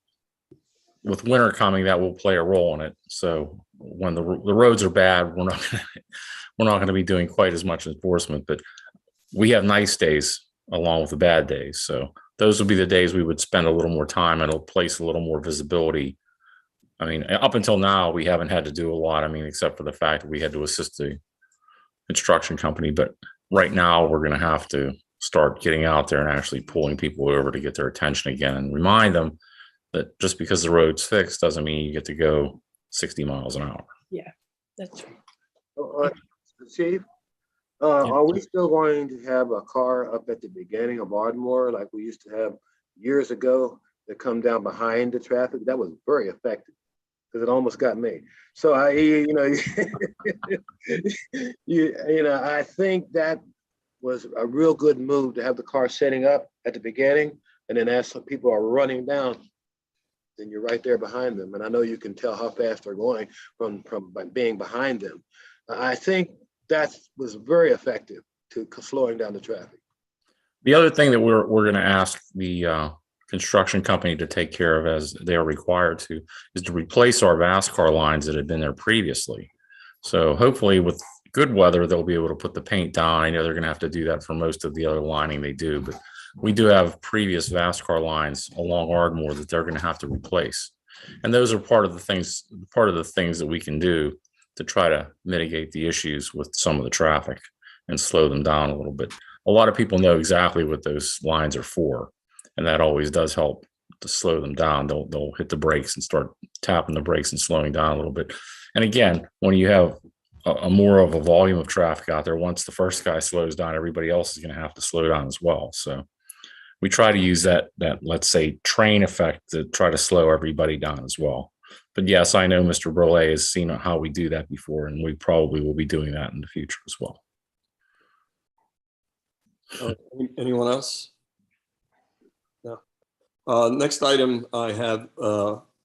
with winter coming, that will play a role in it. So when the roads are bad, we're not going to be doing quite as much enforcement, but we have nice days along with the bad days. So those would be the days we would spend a little more time and it'll place a little more visibility. I mean, up until now, we haven't had to do a lot. I mean, except for the fact that we had to assist the construction company, but right now we're going to have to start getting out there and actually pulling people over to get their attention again and remind them that just because the road's fixed doesn't mean you get to go 60 miles an hour. Yeah, that's right. Chief, are we still going to have a car up at the beginning of Ardmore like we used to have years ago that come down behind the traffic? That was very effective because it almost got me. So I think that was a real good move to have the car setting up at the beginning, and then as some people are running down, then you're right there behind them. And I know you can tell how fast they're going from by being behind them. I think that was very effective to slowing down the traffic. The other thing that we're going to ask the construction company to take care of, as they are required to, is to replace our VASCAR lines that had been there previously. So hopefully with good weather, they'll be able to put the paint down. I know they're going to have to do that for most of the other lining they do, but we do have previous VASCAR lines along Ardmore that they're going to have to replace. And those are part of the things that we can do to try to mitigate the issues with some of the traffic and slow them down a little bit. A lot of people know exactly what those lines are for, and that always does help to slow them down. They'll hit the brakes and start tapping the brakes and slowing down a little bit. And again, when you have a more of a volume of traffic out there, once the first guy slows down, everybody else is going to have to slow down as well. So we try to use that let's say train effect to try to slow everybody down as well. But yes, I know Mr. Brule has seen how we do that before, and we probably will be doing that in the future as well. Anyone else? No. Next item I have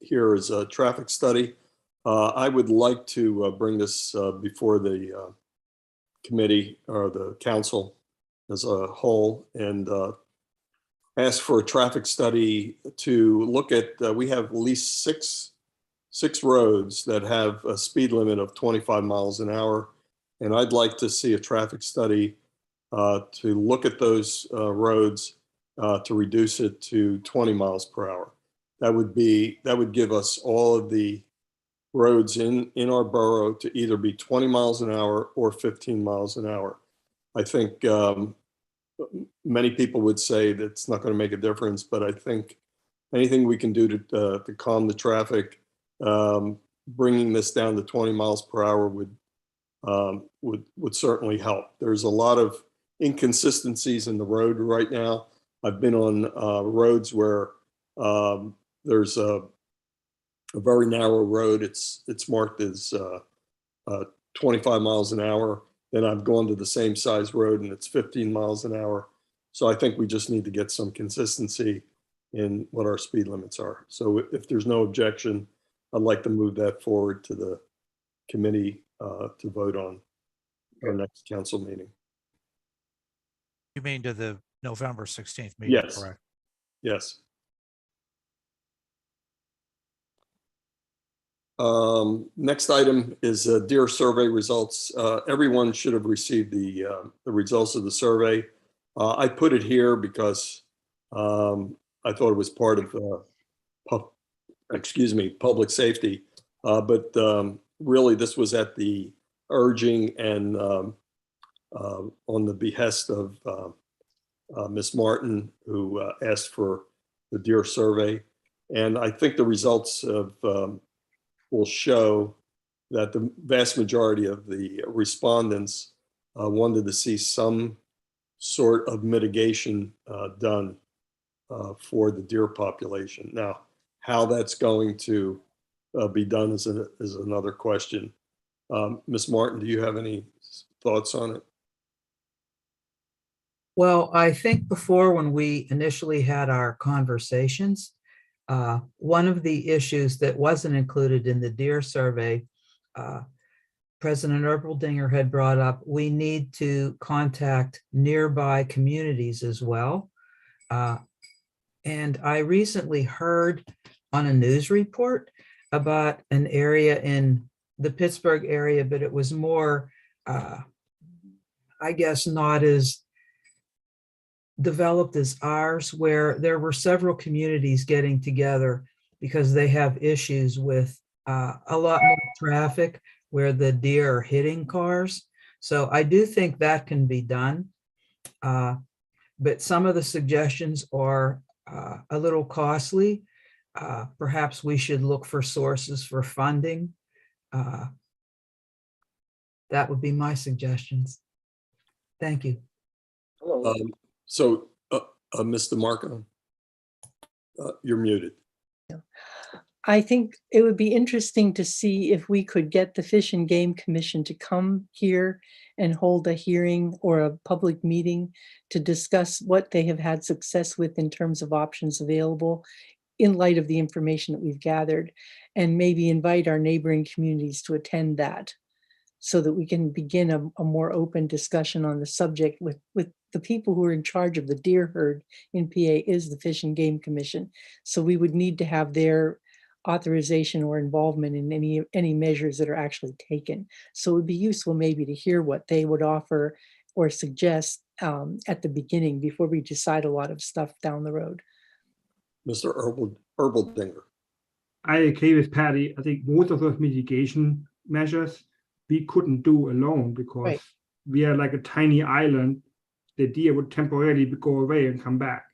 here is a traffic study. I would like to bring this before the committee or the council as a whole and ask for a traffic study to look at, we have at least six roads that have a speed limit of 25 miles an hour. And I'd like to see a traffic study to look at those roads to reduce it to 20 miles per hour. That would give us all of the roads in our borough to either be 20 miles an hour or 15 miles an hour. I think many people would say that's not going to make a difference, but I think anything we can do to calm the traffic, bringing this down to 20 miles per hour would certainly help. There's a lot of inconsistencies in the road right now. I've been on roads where there's a very narrow road. It's marked as 25 miles an hour. Then I've gone to the same size road and it's 15 miles an hour. So I think we just need to get some consistency in what our speed limits are. So if there's no objection, I'd like to move that forward to the committee to vote on our next council meeting. You mean to the November 16th meeting, Yes. correct? Yes. Next item is Deer survey results. Everyone should have received the results of the survey. I put it here because I thought it was part of, public safety. But really, this was at the urging and on the behest of Ms. Martin, who asked for the deer survey. And I think the results of will show that the vast majority of the respondents wanted to see some sort of mitigation done for the deer population. Now, how that's going to be done is another question. Ms. Martin, do you have any thoughts on it? Well, I think before, when we initially had our conversations, one of the issues that wasn't included in the deer survey, President Erpeldinger had brought up, we need to contact nearby communities as well. And I recently heard on a news report about an area in the Pittsburgh area, but it was more, I guess, not as developed as ours, where there were several communities getting together because they have issues with a lot more traffic where the deer are hitting cars. So I do think that can be done. But some of the suggestions are a little costly. Perhaps we should look for sources for funding. That would be my suggestions. Thank you. So, Mr. Marco, you're muted. I think it would be interesting to see if we could get the Fish and Game Commission to come here and hold a hearing or a public meeting to discuss what they have had success with in terms of options available in light of the information that we've gathered, and maybe invite our neighboring communities to attend that so that we can begin a more open discussion on the subject with the people who are in charge of the deer herd in PA is the Fish and Game Commission. So we would need to have their authorization or involvement in any measures that are actually taken. So it would be useful maybe to hear what they would offer or suggest at the beginning before we decide a lot of stuff down the road. Mr. Erpeldinger. I agree with Patty. I think most of those mitigation measures we couldn't do alone because Right. we are like a tiny island. The deer would temporarily go away and come back.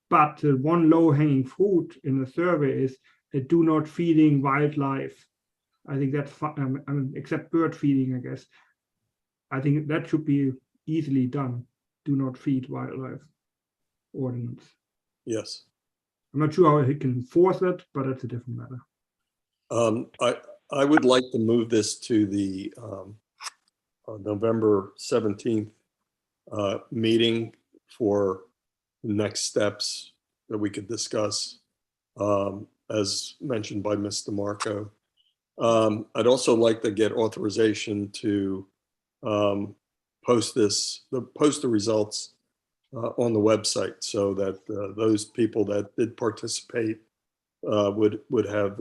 But the one low-hanging fruit in the survey is do not feeding wildlife. I think that's except bird feeding, I guess. I think that should be easily done. Do not feed wildlife ordinance. Yes. I'm not sure how he can enforce it, but that's a different matter. I would like to move this to the November 17th meeting for the next steps that we could discuss, as mentioned by Mr. Marco. I'd also like to get authorization to post the results on the website so that those people that did participate would have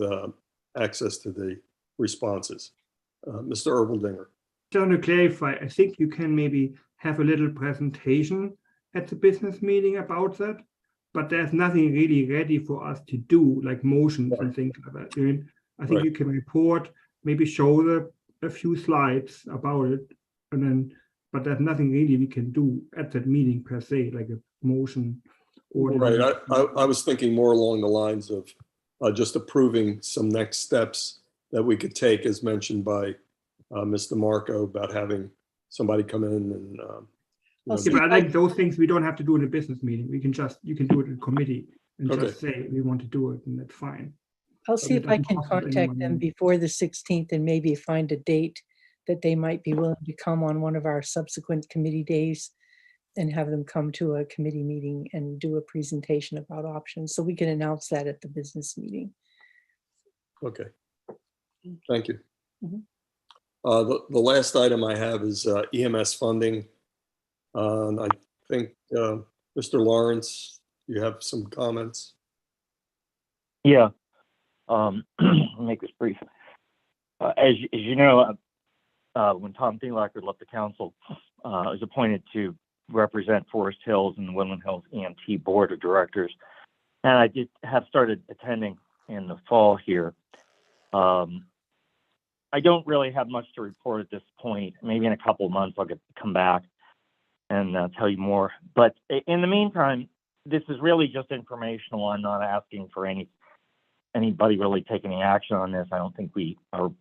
access to the responses. Mr. Erpeldinger. Just to clarify, I think you can maybe have a little presentation at the business meeting about that, but there's nothing really ready for us to do, like motions and things like that. I think you can report, maybe show a few slides about it, and then, but there's nothing really we can do at that meeting per se, like a motion. Right. I was thinking more along the lines of just approving some next steps that we could take, as mentioned by Mr. Marco, about having somebody come in and. But I think those things we don't have to do in a business meeting. You can do it in committee and just say we want to do it, and that's fine. I'll see if I can contact them before the 16th and maybe find a date that they might be willing to come on one of our subsequent committee days and have them come to a committee meeting and do a presentation about options. So we can announce that at the business meeting. Okay. Thank you. Mhm. The last item I have is EMS funding. And I think, Mr. Lawrence, you have some comments? Yeah. I'll make this brief. As you know, when Tom Thielacker left the council, was appointed to represent Forest Hills and the Woodland Hills EMT Board of Directors. And I did have started attending in the fall here. I don't really have much to report at this point. Maybe in a couple of months I'll come back and tell you more. But in the meantime, this is really just informational. I'm not asking for anybody really take any action on this. I don't think we are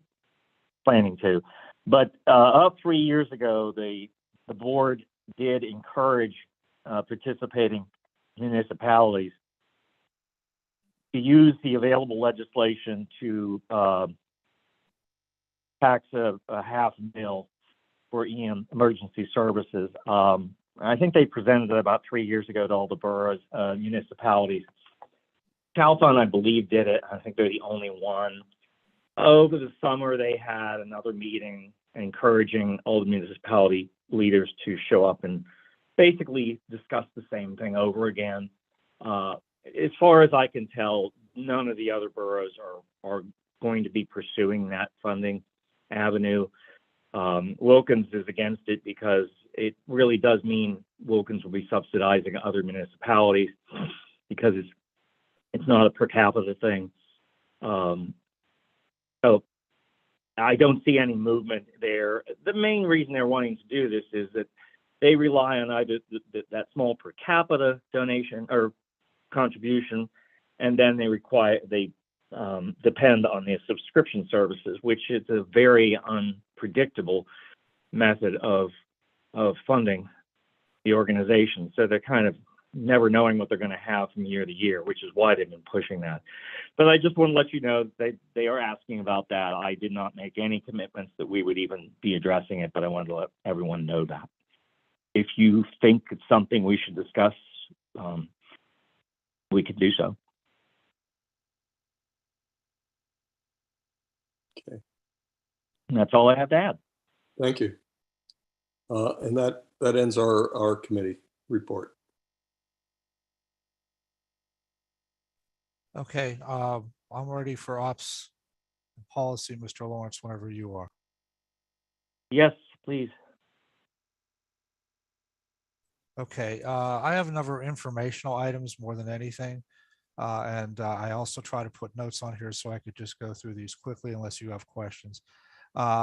planning to. But up 3 years ago, the board did encourage participating municipalities to use the available legislation to tax a $500,000 for emergency services. I think they presented it about 3 years ago to all the boroughs, municipalities. Calthon, I believe, did it. I think they're the only one. Over the summer, they had another meeting encouraging all the municipality leaders to show up and basically discuss the same thing over again. As far as I can tell, none of the other boroughs are going to be pursuing that funding avenue. Wilkins is against it because it really does mean Wilkins will be subsidizing other municipalities because it's not a per capita thing. So I don't see any movement there. The main reason they're wanting to do this is that they rely on either that small per capita donation or contribution, and then they depend on the subscription services, which is a very unpredictable method of funding the organization. So they're kind of never knowing what they're going to have from year to year, which is why they've been pushing that. But I just want to let you know they are asking about that. I did not make any commitments that we would even be addressing it, but I wanted to let everyone know that. If you think it's something we should discuss, we could do so. Okay. And that's all I have to add. Thank you. And that ends our committee report. Okay, I'm ready for ops and policy, Mr. Lawrence, whenever you are. Yes, please. Okay, I have a number of informational items more than anything. And I also try to put notes on here so I could just go through these quickly unless you have questions.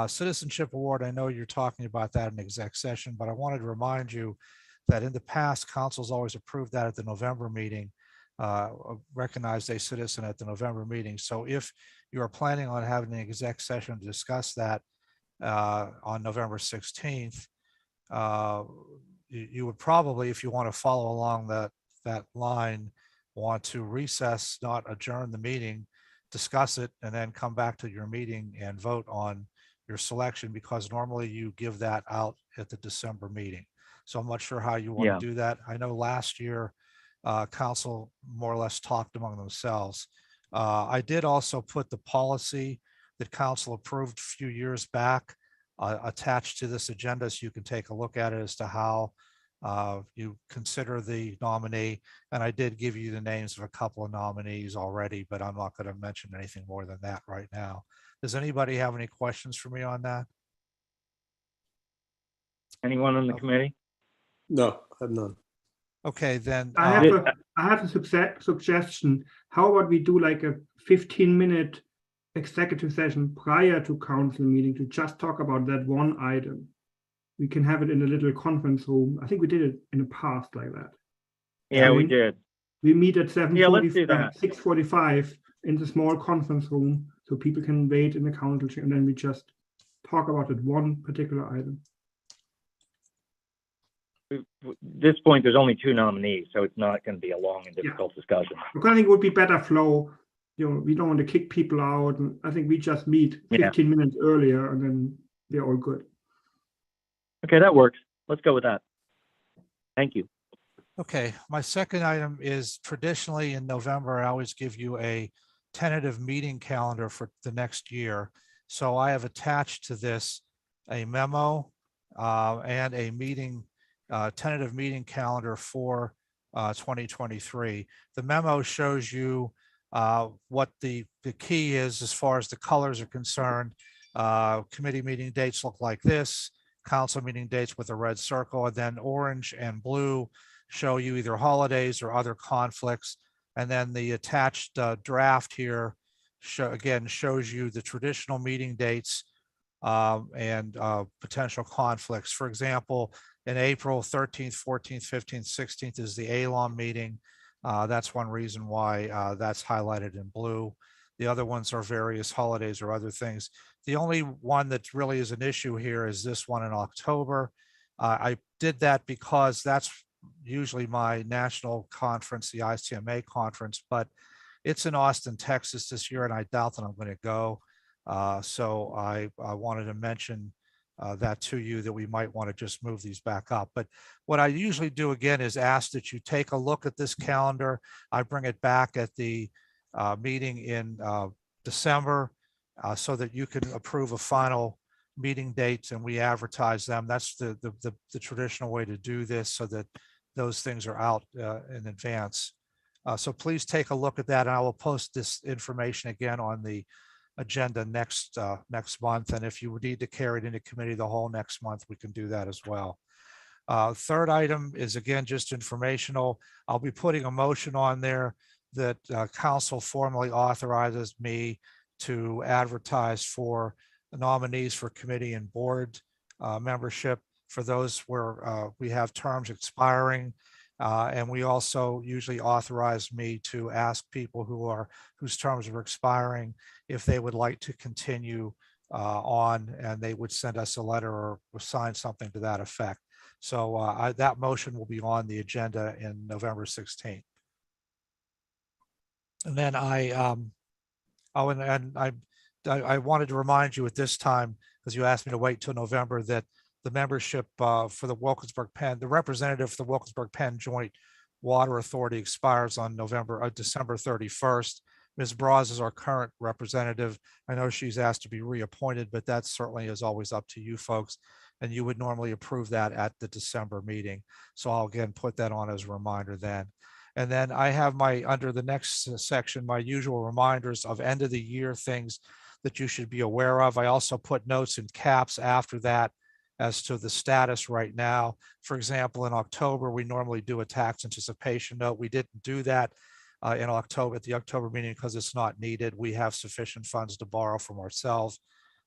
Citizenship Award, I know you're talking about that in exec session, but I wanted to remind you that in the past, council's always approved that at the November meeting, recognized a citizen at the November meeting. So if you are planning on having an exec session to discuss that on November 16th, you would probably, if you want to follow along that line, want to recess, not adjourn the meeting, discuss it, and then come back to your meeting and vote on your selection, because normally you give that out at the December meeting. So I'm not sure how you want to do that. I know last year, council more or less talked among themselves. I did also put the policy that council approved a few years back attached to this agenda, so you can take a look at it as to how you consider the nominee. And I did give you the names of a couple of nominees already, but I'm not going to mention anything more than that right now. Does anybody have any questions for me on that? Anyone on the committee? No, I have none. Okay, then. I have a suggestion. How about we do like a 15-minute executive session prior to council meeting to just talk about that one item? We can have it in a little conference room. I think we did it in the past like that. Yeah, we did. We meet at 6:45 in the small conference room so people can wait in the council chair, and then we just talk about it one particular item. At this point, there's only 2 nominees, so it's not going to be a long and difficult discussion. I think it would be better flow. You know, we don't want to kick people out. And I think we just meet 15 minutes earlier, and then they're all good. Okay, that works. Let's go with that. Thank you. Okay, my second item is traditionally in November, I always give you a tentative meeting calendar for the next year. So I have attached to this a memo and a meeting, tentative meeting calendar for 2023. The memo shows you what the key is as far as the colors are concerned. Committee meeting dates look like this. council meeting dates with a red circle, and then orange and blue show you either holidays or other conflicts. And then the attached draft here shows you the traditional meeting dates and potential conflicts. For example, in April 13th, 14th, 15th, 16th is the ALOM meeting. That's one reason why that's highlighted in blue. The other ones are various holidays or other things. The only one that really is an issue here is this one in October. I did that because that's usually my national conference, the ICMA conference, but it's in Austin, Texas this year, and I doubt that I'm going to go. So I wanted to mention that to you, that we might want to just move these back up. But what I usually do again is ask that you take a look at this calendar. I bring it back at the meeting in December so that you can approve a final meeting dates and we advertise them. That's the traditional way to do this, so that those things are out in advance. So please take a look at that, and I will post this information again on the agenda next month. And if you would need to carry it into committee the whole next month, we can do that as well. Third item is again just informational. I'll be putting a motion on there that council formally authorizes me to advertise for the nominees for committee and board membership for those where we have terms expiring. And we also usually authorize me to ask people whose terms are expiring if they would like to continue on, and they would send us a letter or sign something to that effect. So that motion will be on the agenda in November 16th. And then I wanted to remind you at this time, because you asked me to wait till November, that the membership for the Wilkinsburg Penn, the representative for the Wilkinsburg Penn Joint Water Authority expires on December 31st. Ms. Braz is our current representative. I know she's asked to be reappointed, but that certainly is always up to you folks. And you would normally approve that at the December meeting. So I'll again put that on as a reminder then. And then I have under the next section, my usual reminders of end of the year things that you should be aware of. I also put notes in caps after that as to the status right now. For example, in October, we normally do a tax anticipation note. We didn't do that in October at the October meeting because it's not needed. We have sufficient funds to borrow from ourselves.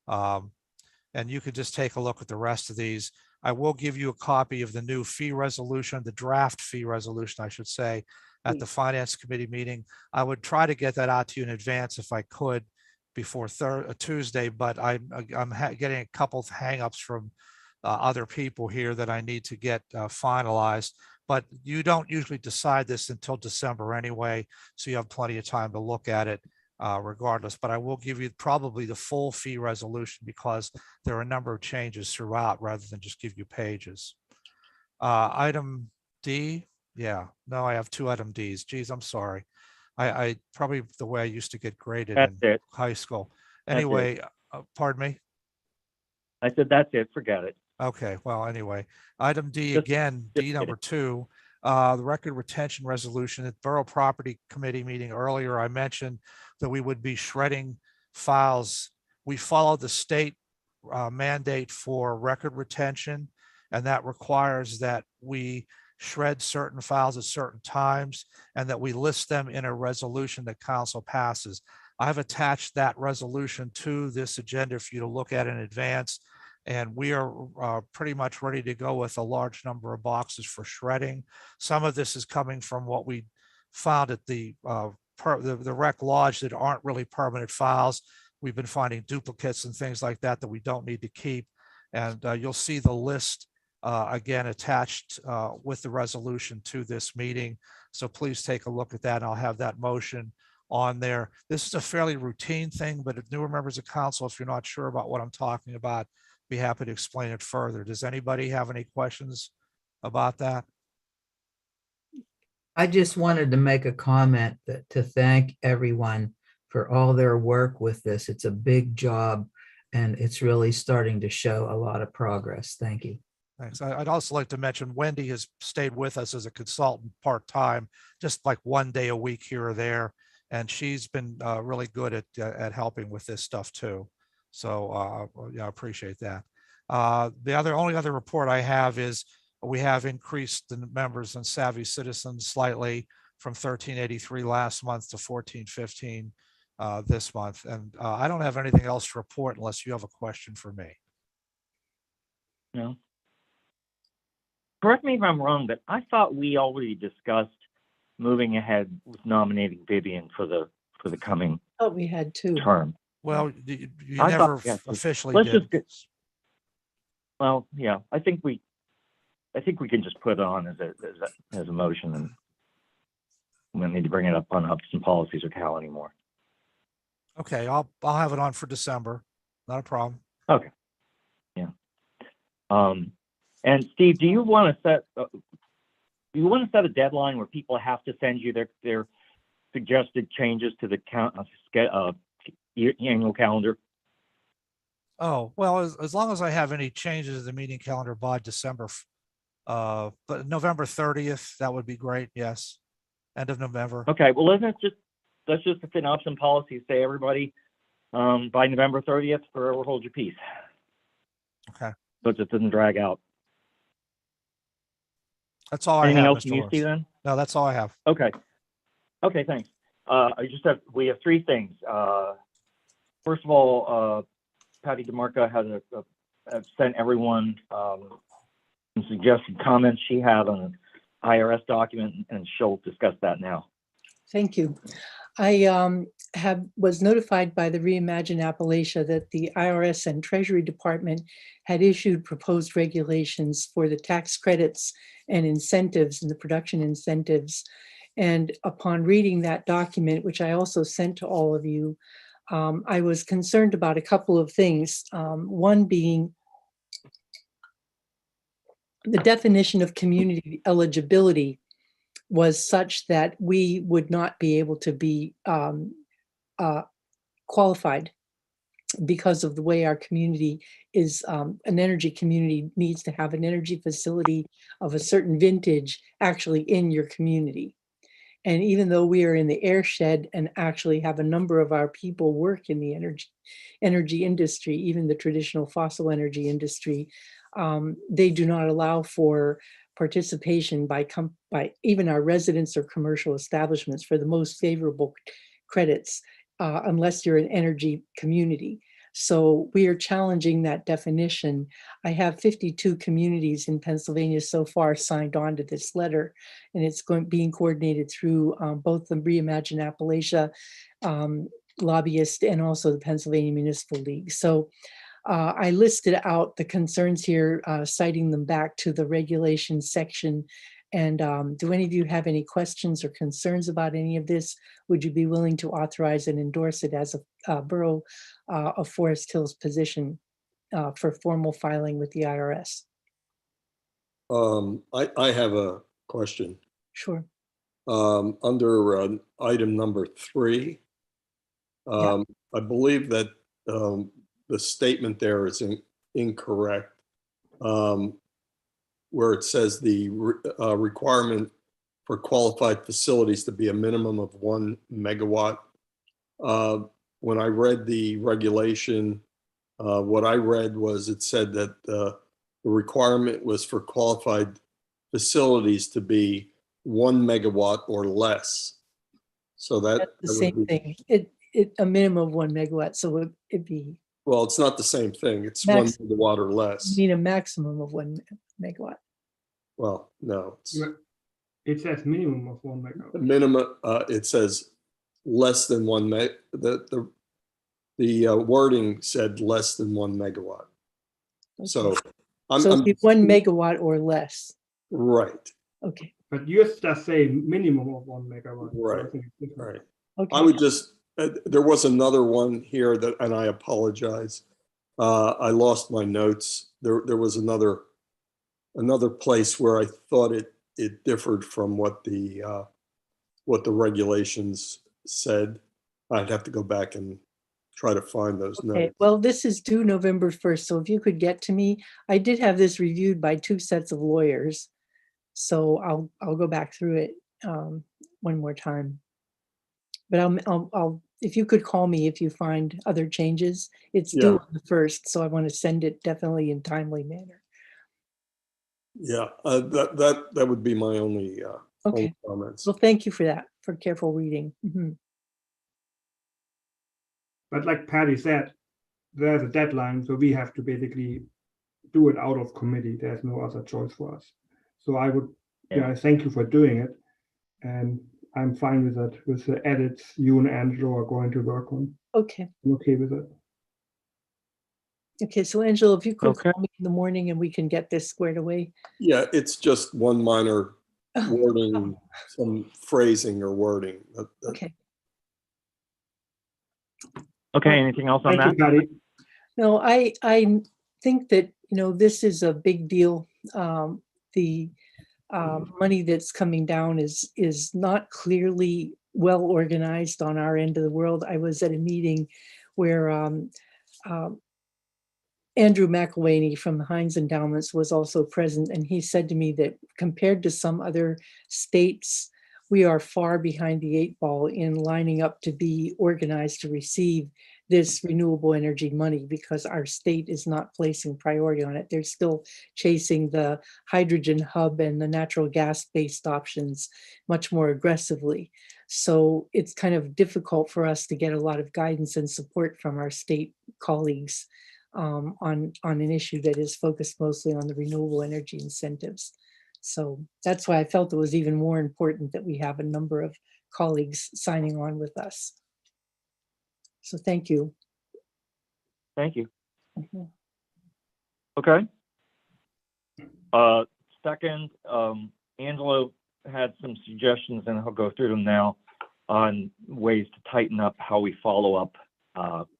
And you could just take a look at the rest of these. I will give you a copy of the new fee resolution, the draft fee resolution, I should say, at the Finance Committee meeting. I would try to get that out to you in advance if I could before Tuesday, but I'm getting a couple of hangups from other people here that I need to get finalized. But you don't usually decide this until December anyway, so you have plenty of time to look at it regardless. But I will give you probably the full fee resolution because there are a number of changes throughout rather than just give you pages. Item D, yeah, no, I have two item Ds. Geez, I'm sorry. I probably the way I used to get graded in high school. Anyway, pardon me? I said, that's it, forget it. Okay, well, anyway, item D again, D number 2, the record retention resolution at Borough Property Committee meeting earlier. I mentioned that we would be shredding files. We follow the state mandate for record retention, and that requires that we shred certain files at certain times and that we list them in a resolution that council passes. I've attached that resolution to this agenda for you to look at in advance. And we are pretty much ready to go with a large number of boxes for shredding. Some of this is coming from what we found at the rec lodge that aren't really permanent files. We've been finding duplicates and things like that that we don't need to keep. And you'll see the list again attached with the resolution to this meeting. So please take a look at that, and I'll have that motion on there. This is a fairly routine thing, but if newer members of council, if you're not sure about what I'm talking about, be happy to explain it further. Does anybody have any questions about that? I just wanted to make a comment to thank everyone for all their work with this. It's a big job and it's really starting to show a lot of progress. Thank you. Thanks. I'd also like to mention Wendy has stayed with us as a consultant part-time, just like one day a week here or there. And she's been really good at helping with this stuff too. So yeah, I appreciate that. The only other report I have is we have increased the members in Savvy Citizens slightly from 1383 last month to 1415 this month. And I don't have anything else to report unless you have a question for me. No. Correct me if I'm wrong, but I thought we already discussed moving ahead with nominating Vivian for the coming Oh, we had two. term. Well, you I never thought- yeah, officially let's did. Well, yeah, I think we can just put it on as a motion, and we don't need to bring it up on Upson Policies or Cal anymore. Okay, I'll have it on for December. Not a problem. Okay. Yeah. And Steve, do you want to set a deadline where people have to send you their suggested changes to the annual calendar? Oh, well, as long as I have any changes to the meeting calendar by December, but November 30th, that would be great. Yes. End of November. Okay, well, let's just within Upson Policies say everybody by November 30th, forever hold your peace. Okay. So it just doesn't drag out. That's all I Anything have. else Mr. from you, Lewis. Steve, then? No, that's all I have. Okay. Okay, thanks. We have three things. First of all, Patty DeMarco has sent everyone some suggested comments she had on an IRS document, and she'll discuss that now. Thank you. I was notified by the Reimagine Appalachia that the IRS and Treasury Department had issued proposed regulations for the tax credits and incentives and the production incentives. And upon reading that document, which I also sent to all of you, I was concerned about a couple of things. One being the definition of community eligibility was such that we would not be able to be qualified because of the way our community is. An energy community needs to have an energy facility of a certain vintage actually in your community. And even though we are in the airshed and actually have a number of our people work in the energy industry, even the traditional fossil energy industry, they do not allow for participation by even our residents or commercial establishments for the most favorable credits, unless you're an energy community. So we are challenging that definition. I have 52 communities in Pennsylvania so far signed on to this letter, and it's being coordinated through both the Reimagine Appalachia lobbyist and also the Pennsylvania Municipal League. So I listed out the concerns here, citing them back to the regulations section. And do any of you have any questions or concerns about any of this? Would you be willing to authorize and endorse it as a Borough of Forest Hills position for formal filing with the IRS? I have a question. Sure. Under item number 3, Yeah. I believe that the statement there is incorrect, where it says the requirement for qualified facilities to be a minimum of 1 megawatt. When I read the regulation, what I read was it said that the requirement was for qualified facilities to be 1 megawatt or less. So That's the same thing. A minimum of 1 megawatt. So it'd be. Well, it's not the same thing. It's 1 megawatt or less. You need a maximum of 1 megawatt. Well, no. It says minimum of 1 megawatt. Minimum, it says less than 1 meg. The wording said less than 1 megawatt. So So it'd be 1 megawatt or less. Right. Okay. But you just say minimum of 1 megawatt. So I Right. think it's different. Right. Okay. I would just, there was another one here that, and I apologize. I lost my notes. There was another place where I thought it differed from what the regulations said. I'd have to go back and try to find those Okay, notes. well, this is due November 1st, so if you could get to me, I did have this reviewed by 2 sets of lawyers. So I'll go back through it one more time. But I'll if you could call me if you find other changes, it's Yeah. due on the 1st, so I want to send it definitely in timely manner. Yeah, that would be my only Okay. comments. Well, thank you for that, for careful reading. Mhm. But like Patty said, there's a deadline, so we have to basically do it out of committee. There's no other choice for us. So I would, yeah, thank you for doing it. And I'm fine with that, with the edits you and Angelo are going to work on. Okay. I'm okay with it. Okay, so Angelo, if you could Okay. call me in the morning and we can get this squared away. Yeah, it's just one minor wording, some phrasing or wording. Okay. Okay, anything else on Thank that? you, Patty. No, I think that, this is a big deal. The money that's coming down is not clearly well organized on our end of the world. I was at a meeting where Andrew McElwaney from the Heinz Endowments was also present, and he said to me that compared to some other states, we are far behind the 8 ball in lining up to be organized to receive this renewable energy money, because our state is not placing priority on it. They're still chasing the hydrogen hub and the natural gas-based options much more aggressively. So it's kind of difficult for us to get a lot of guidance and support from our state colleagues on an issue that is focused mostly on the renewable energy incentives. So that's why I felt it was even more important that we have a number of colleagues signing on with us. So thank you. Thank you. Mhm. Okay. Second, Angelo had some suggestions, and I'll go through them now, on ways to tighten up how we follow up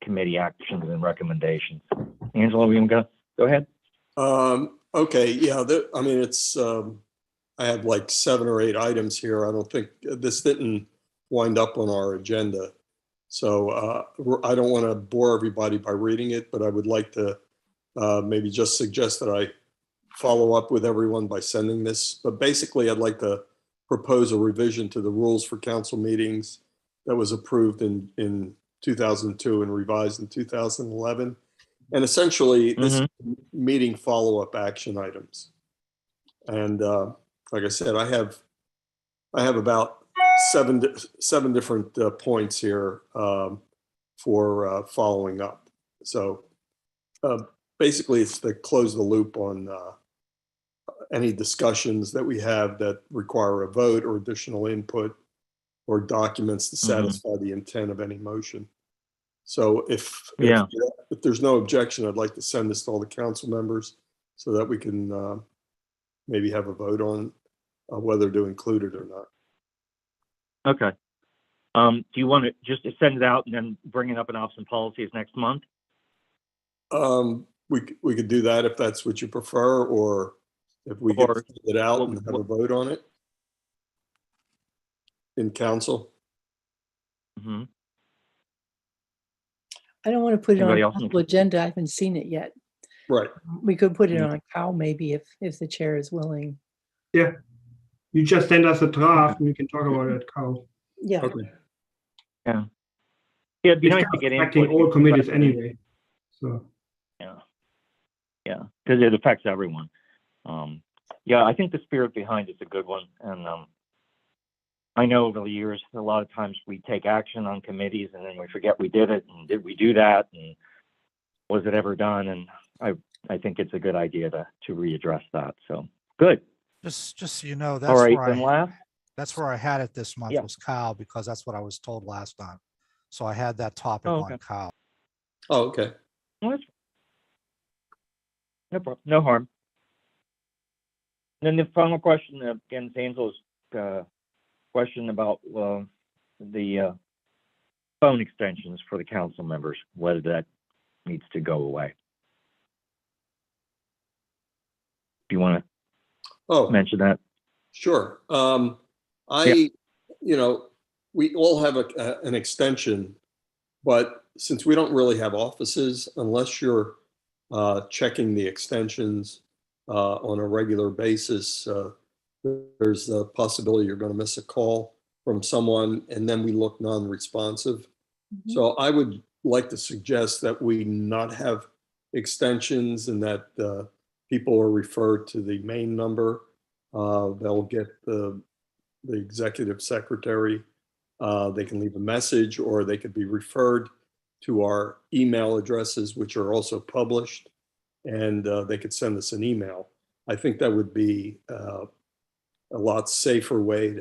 committee actions and recommendations. Angelo, you want to go ahead? Okay, yeah, I mean, it's, I have like 7 or 8 items here. I don't think, this didn't wind up on our agenda. So I don't want to bore everybody by reading it, but I would like to maybe just suggest that I follow up with everyone by sending this. But basically, I'd like to propose a revision to the rules for council meetings that was approved in 2002 and revised in 2011. And essentially, this is meeting follow-up action items. And like I said, I have about seven different points here for following up. So basically, it's to close the loop on any discussions that we have that require a vote or additional input or documents to satisfy the intent of any motion. So if there's no objection, I'd like to send this to all the council members so that we can maybe have a vote on whether to include it or not. Okay. Do you want to just send it out and then bring it up in Office and Policies next month? We could do that if that's what you prefer, or if we could send it out and have a vote on it in council. Mm-hmm. I don't want to put it on Anybody the else? council agenda. I haven't seen it yet. Right. We could put it on a cow maybe if the chair is willing. Yeah. You just send us a draft and we can talk about it, Carl. Yeah. Okay. Yeah. Yeah, it'd be It's nice kind to of get affecting input. all committees anyway. So Yeah, because it affects everyone. Yeah, I think the spirit behind it's a good one. And I know over the years, a lot of times we take action on committees and then we forget we did it. And did we do that? And was it ever done? And I think it's a good idea to readdress that. So good. Just so you know, All right, then last. that's where I had it this month was Kyle, because that's what I was told last time. So I had that topic on Kyle. Oh, okay. Well, no problem. No harm. And then the final question, again, is Angel's question about the phone extensions for the council members, whether that needs to go away. Do you want to mention that? Sure. We all have an extension, but since we don't really have offices, unless you're checking the extensions on a regular basis, there's a possibility you're going to miss a call from someone, and then we look non-responsive. So I would like to suggest that we not have extensions and that people are referred to the main number. They'll get the executive secretary. They can leave a message, or they could be referred to our email addresses, which are also published, and they could send us an email. I think that would be a lot safer way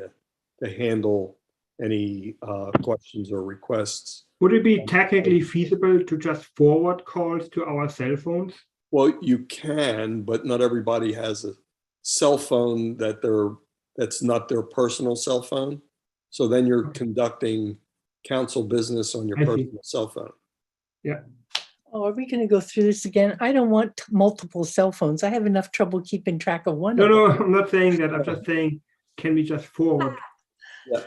to handle any questions or requests. Would it be technically feasible to just forward calls to our cell phones? Well, you can, but not everybody has a cell phone that's not their personal cell phone. So then you're conducting council business on your I see. personal cell phone. Yeah. Oh, are we going to go through this again? I don't want multiple cell phones. I have enough trouble keeping track of one No, of them. no, I'm not saying that. I'm just saying, can we just forward? Yeah,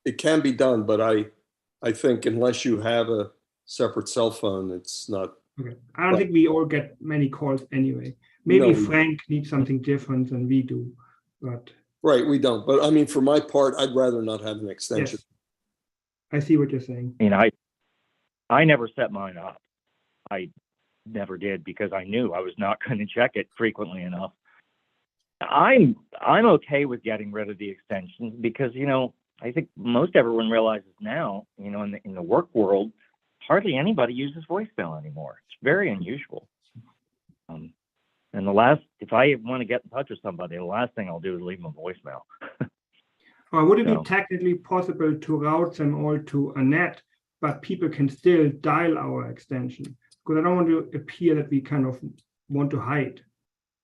it can be done, but I think unless you have a separate cell phone, it's not. Okay. I don't think we all get many calls anyway. Maybe No. Frank needs something different than we do, but Right, we don't. But I mean, for my part, I'd rather not have an extension. yes, I see what you're saying. I mean, I never set mine up. I never did because I knew I was not going to check it frequently enough. I'm okay with getting rid of the extensions because, you know, I think most everyone realizes now, you know, in the work world, hardly anybody uses voicemail anymore. It's very unusual. And if I want to get in touch with somebody, the last thing I'll do is leave them a voicemail. Or would it No. be technically possible to route them all to a net, but people can still dial our extension? Because I don't want to appear that we kind of want to hide.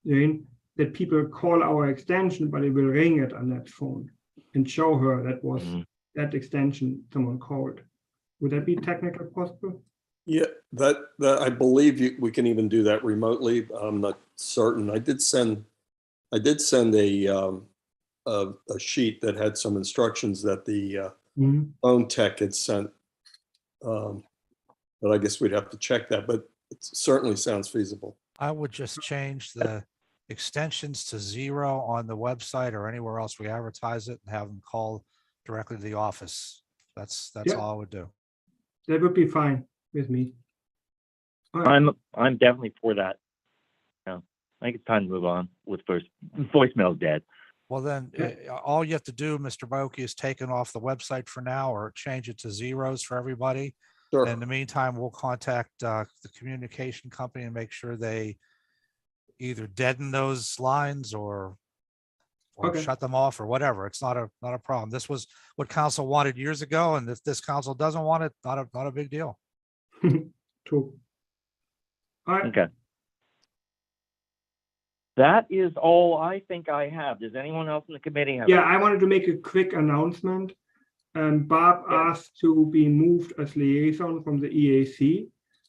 You know, that people call our extension, but it will ring at Annette's phone and show her that was that extension someone called. Would that be technically possible? Yeah, that I believe we can even do that remotely. I'm not certain. I did send a sheet that had some instructions that the phone tech had sent. But I guess we'd have to check that, but it certainly sounds feasible. I would just change the extensions to 0 on the website or anywhere else we advertise it and have them call directly to the office. That's Yeah. all I would do. That would be fine with me. All right. I'm definitely for that. Yeah, I think it's time to move on with voicemail's dead. Well, then all you have to do, Mr. Boki, is take it off the website for now or change it to 0s for everybody. Sure. In the meantime, we'll contact the communication company and make sure they either deaden those lines or Okay. shut them off or whatever. It's not a problem. This was what council wanted years ago. And if this council doesn't want it, not a big deal. True. All right. Okay. That is all I think I have. Does anyone else in the committee have? Yeah, I wanted to make a quick announcement. Bob asked to be moved as liaison from the EAC.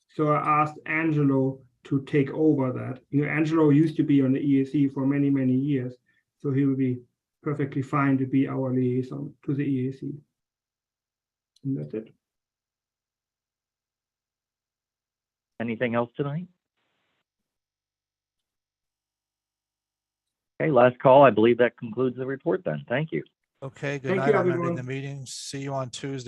So I asked Angelo to take over that. You know, Angelo used to be on the EAC for many, many years. So he will be perfectly fine to be our liaison to the EAC. And that's it. Anything else tonight? Okay, last call. I believe that concludes the report then. Thank you. Okay, good Thank night. you, I'm ending everyone. the meeting. See you on Tuesday.